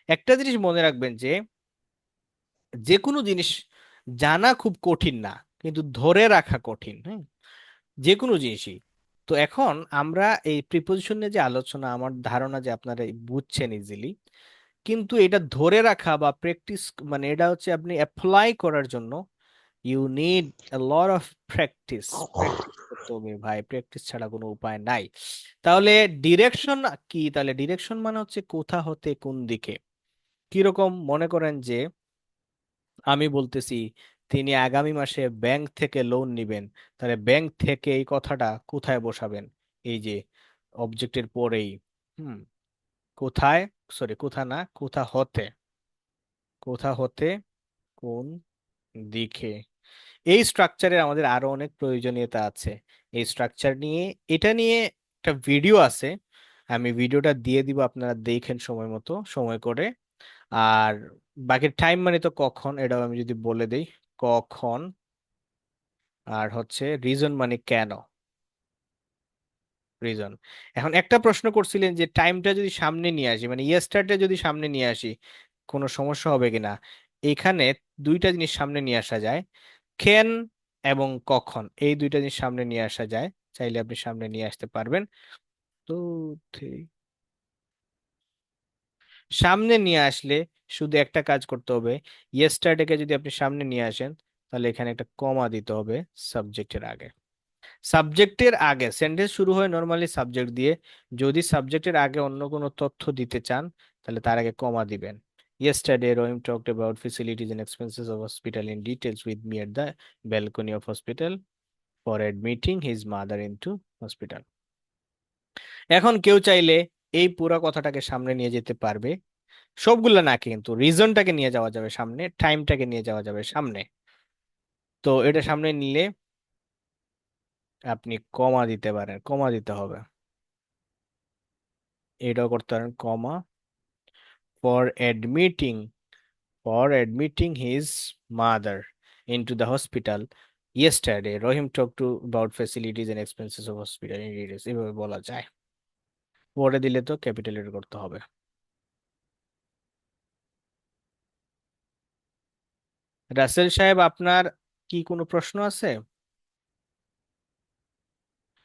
একটা জিনিস মনে রাখবেন যে যে কোনো জিনিস জানা খুব কঠিন না, কিন্তু ধরে রাখা কঠিন। হ্যাঁ, যে কোনো জিনিসই। তো এখন আমরা এই প্রিপোজিশন নিয়ে যে আলোচনা, আমার ধারণা যে আপনারা বুঝছেন ইজিলি, কিন্তু এটা ধরে রাখা বা প্র্যাকটিস, মানে এটা হচ্ছে আপনি অ্যাপ্লাই করার জন্য you need a lot of practice, practice করতে হবে ভাই, প্র্যাকটিস ছাড়া কোনো উপায় নাই। তাহলে ডিরেকশন কি? তাহলে ডিরেকশন মানে হচ্ছে কোথা হতে কোন দিকে। কিরকম, মনে করেন যে আমি বলতেছি তিনি আগামী মাসে ব্যাংক থেকে লোন নিবেন, তাহলে ব্যাংক থেকে এই কথাটা কোথায় বসাবেন? এই যে অবজেক্টের পরেই, হুম, কোথায়, সরি কোথা না, কোথা হতে, কোথা হতে কোন দিকে। এই স্ট্রাকচারের আমাদের আরো অনেক প্রয়োজনীয়তা আছে। এই স্ট্রাকচার নিয়ে, এটা নিয়ে একটা ভিডিও আছে, আমি ভিডিওটা দিয়ে দিব, আপনারা দেখেন সময় মতো, সময় করে। আর বাকি টাইম মানে তো কখন, এটাও আমি যদি বলে দেই, কখন। আর হচ্ছে রিজন মানে কেন, রিজন। এখন একটা প্রশ্ন করছিলেন যে টাইমটা যদি সামনে নিয়ে আসি, মানে ইয়েস্টারডে যদি সামনে নিয়ে আসি কোনো সমস্যা হবে কিনা। এখানে দুইটা জিনিস সামনে নিয়ে আসা যায়, কেন এবং কখন, এই দুইটা জিনিস সামনে নিয়ে আসা যায়, চাইলে আপনি সামনে নিয়ে আসতে পারবেন। তো সামনে নিয়ে আসলে শুধু একটা কাজ করতে হবে, ইয়েস্টারডেকে যদি আপনি সামনে নিয়ে আসেন তাহলে এখানে একটা কমা দিতে হবে সাবজেক্টের আগে। সাবজেক্টের আগে সেন্টেন্স শুরু হয় নর্মালি সাবজেক্ট দিয়ে, যদি সাবজেক্টের আগে অন্য কোনো তথ্য দিতে চান তাহলে তার আগে কমা দিবেন। Yesterday, Rohim talked about facilities and expenses of hospital in details with me at the balcony of hospital for admitting his mother into hospital. এখন কেউ চাইলে এই পুরো কথাটাকে সামনে নিয়ে যেতে পারবে, সবগুলা না, কিন্তু রিজনটাকে নিয়ে যাওয়া যাবে সামনে, টাইমটাকে নিয়ে যাওয়া যাবে সামনে। তো এটা সামনে নিলে আপনি কমা দিতে পারেন, কমা দিতে হবে, এটাও করতে পারেন কমা। for admitting for admitting his mother into the hospital yesterday, Rohim talked to about facilities and expenses of hospital in details, এভাবে বলা যায়। পরে দিলে তো ক্যাপিটাল লেটার করতে হবে। রাসেল সাহেব, আপনার কি কোনো প্রশ্ন আছে?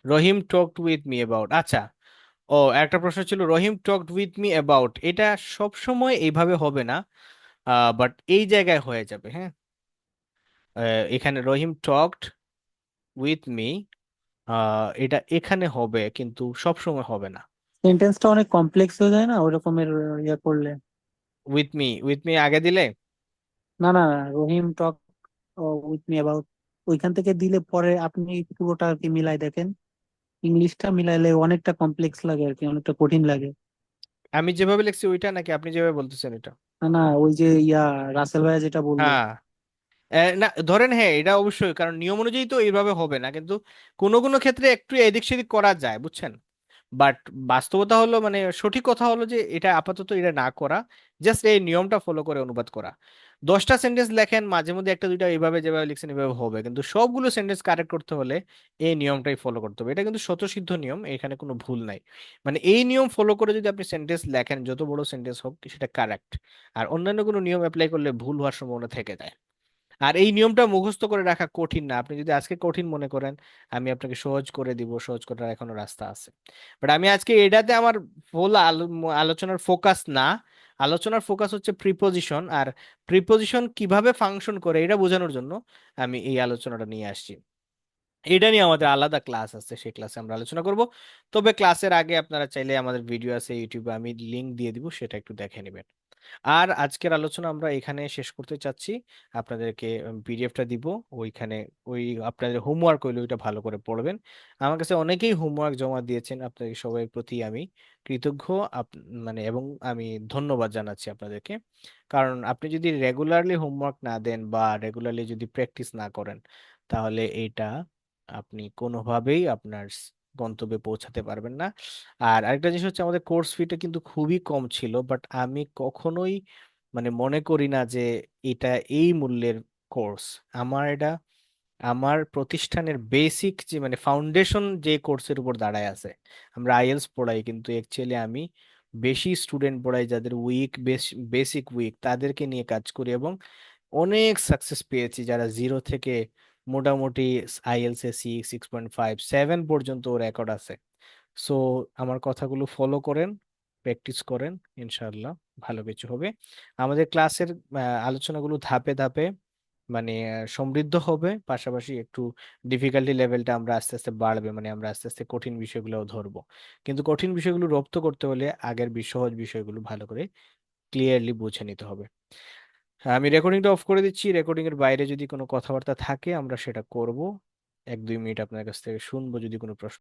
রহিম টকড উইথ মি অ্যাবাউট, আচ্ছা। ও, একটা প্রশ্ন ছিল রহিম টকড উইথ মি অ্যাবাউট, এটা সব সময় এইভাবে হবে না, বাট এই জায়গায় হয়ে যাবে, হ্যাঁ। এখানে রহিম টকড উইথ মি, এটা এখানে হবে কিন্তু সব সময় হবে না। সেন্টেন্সটা অনেক কমপ্লেক্স হয়ে যায় না ওই রকমের ইয়া করলে? উইথ মি আগে দিলে। না না না, রহিম টক উইথ মি অ্যাবাউট ওইখান থেকে দিলে পরে আপনি পুরোটা আর কি মিলাই দেখেন, ইংলিশটা মিলাইলে অনেকটা কমপ্লেক্স লাগে আর কি, অনেকটা কঠিন লাগে। আমি যেভাবে লিখছি ওইটা নাকি আপনি যেভাবে বলতেছেন এটা? না না, ওই যে রাসেল ভাইয়া যেটা বললো। হ্যাঁ। না ধরেন, হ্যাঁ এটা অবশ্যই, কারণ নিয়ম অনুযায়ী তো এইভাবে হবে না, কিন্তু কোনো কোনো ক্ষেত্রে একটু এদিক সেদিক করা যায়, বুঝছেন। বাট বাস্তবতা হলো, মানে সঠিক কথা হলো যে এটা আপাতত এটা না করা, জাস্ট এই নিয়মটা ফলো করে অনুবাদ করা। 10টা সেন্টেন্স লেখেন, মাঝে মধ্যে একটা দুইটা এইভাবে যেভাবে লিখছেন এভাবে হবে, কিন্তু সবগুলো সেন্টেন্স কারেক্ট করতে হলে এই নিয়মটাই ফলো করতে হবে। এটা কিন্তু স্বতঃসিদ্ধ নিয়ম, এখানে কোনো ভুল নাই। মানে এই নিয়ম ফলো করে যদি আপনি সেন্টেন্স লেখেন, যত বড় সেন্টেন্স হোক সেটা কারেক্ট। আর অন্যান্য কোনো নিয়ম অ্যাপ্লাই করলে ভুল হওয়ার সম্ভাবনা থেকে যায়। আর এই নিয়মটা মুখস্থ করে রাখা কঠিন না, আপনি যদি আজকে কঠিন মনে করেন আমি আপনাকে সহজ করে দিব, সহজ করার এখনো রাস্তা আছে। বাট আমি আজকে এটাতে আমার ফুল আলোচনার ফোকাস না। আলোচনার ফোকাস হচ্ছে প্রিপোজিশন, আর প্রিপোজিশন কিভাবে ফাংশন করে এটা বোঝানোর জন্য আমি এই আলোচনাটা নিয়ে আসছি। এটা নিয়ে আমাদের আলাদা ক্লাস আছে, সেই ক্লাসে আমরা আলোচনা করব। তবে ক্লাসের আগে আপনারা চাইলে আমাদের ভিডিও আছে ইউটিউবে, আমি লিংক দিয়ে দিব, সেটা একটু দেখে নেবেন। আর আজকের আলোচনা আমরা এখানে শেষ করতে চাচ্ছি। আপনাদেরকে পিডিএফটা দিব, ওইখানে ওই আপনাদের হোমওয়ার্ক হইলো, ওইটা ভালো করে পড়বেন। আমার কাছে অনেকেই হোমওয়ার্ক জমা দিয়েছেন, আপনাদের সবার প্রতি আমি কৃতজ্ঞ। মানে এবং আমি ধন্যবাদ জানাচ্ছি আপনাদেরকে। কারণ আপনি যদি রেগুলারলি হোমওয়ার্ক না দেন বা রেগুলারলি যদি প্র্যাকটিস না করেন, তাহলে এটা আপনি কোনোভাবেই আপনার গন্তব্যে পৌঁছাতে পারবেন না। আর আরেকটা জিনিস হচ্ছে, আমাদের কোর্স ফিটা কিন্তু খুবই কম ছিল, বাট আমি কখনোই মানে মনে করি না যে এটা এই মূল্যের কোর্স। আমার এটা আমার প্রতিষ্ঠানের বেসিক যে মানে ফাউন্ডেশন যে কোর্সের উপর দাঁড়ায় আছে। আমরা আইএলস পড়াই, কিন্তু অ্যাকচুয়ালি আমি বেশি স্টুডেন্ট পড়াই যাদের বেসিক উইক, তাদেরকে নিয়ে কাজ করি, এবং অনেক সাকসেস পেয়েছি যারা জিরো থেকে মোটামুটি আইএলস এ 6, 6.5, 7 পর্যন্ত রেকর্ড আছে। সো আমার কথাগুলো ফলো করেন, প্র্যাকটিস করেন, ইনশাআল্লাহ ভালো কিছু হবে। আমাদের ক্লাসের আলোচনাগুলো ধাপে ধাপে মানে সমৃদ্ধ হবে, পাশাপাশি একটু ডিফিকাল্টি লেভেলটা আমরা আস্তে আস্তে বাড়বে, মানে আমরা আস্তে আস্তে কঠিন বিষয়গুলোও ধরবো। কিন্তু কঠিন বিষয়গুলো রপ্ত করতে হলে আগের সহজ বিষয়গুলো ভালো করে ক্লিয়ারলি বুঝে নিতে হবে। আমি রেকর্ডিংটা অফ করে দিচ্ছি, রেকর্ডিং এর বাইরে যদি কোনো কথাবার্তা থাকে আমরা সেটা করব। 1-2 মিনিট আপনার কাছ থেকে শুনবো, যদি কোনো প্রশ্ন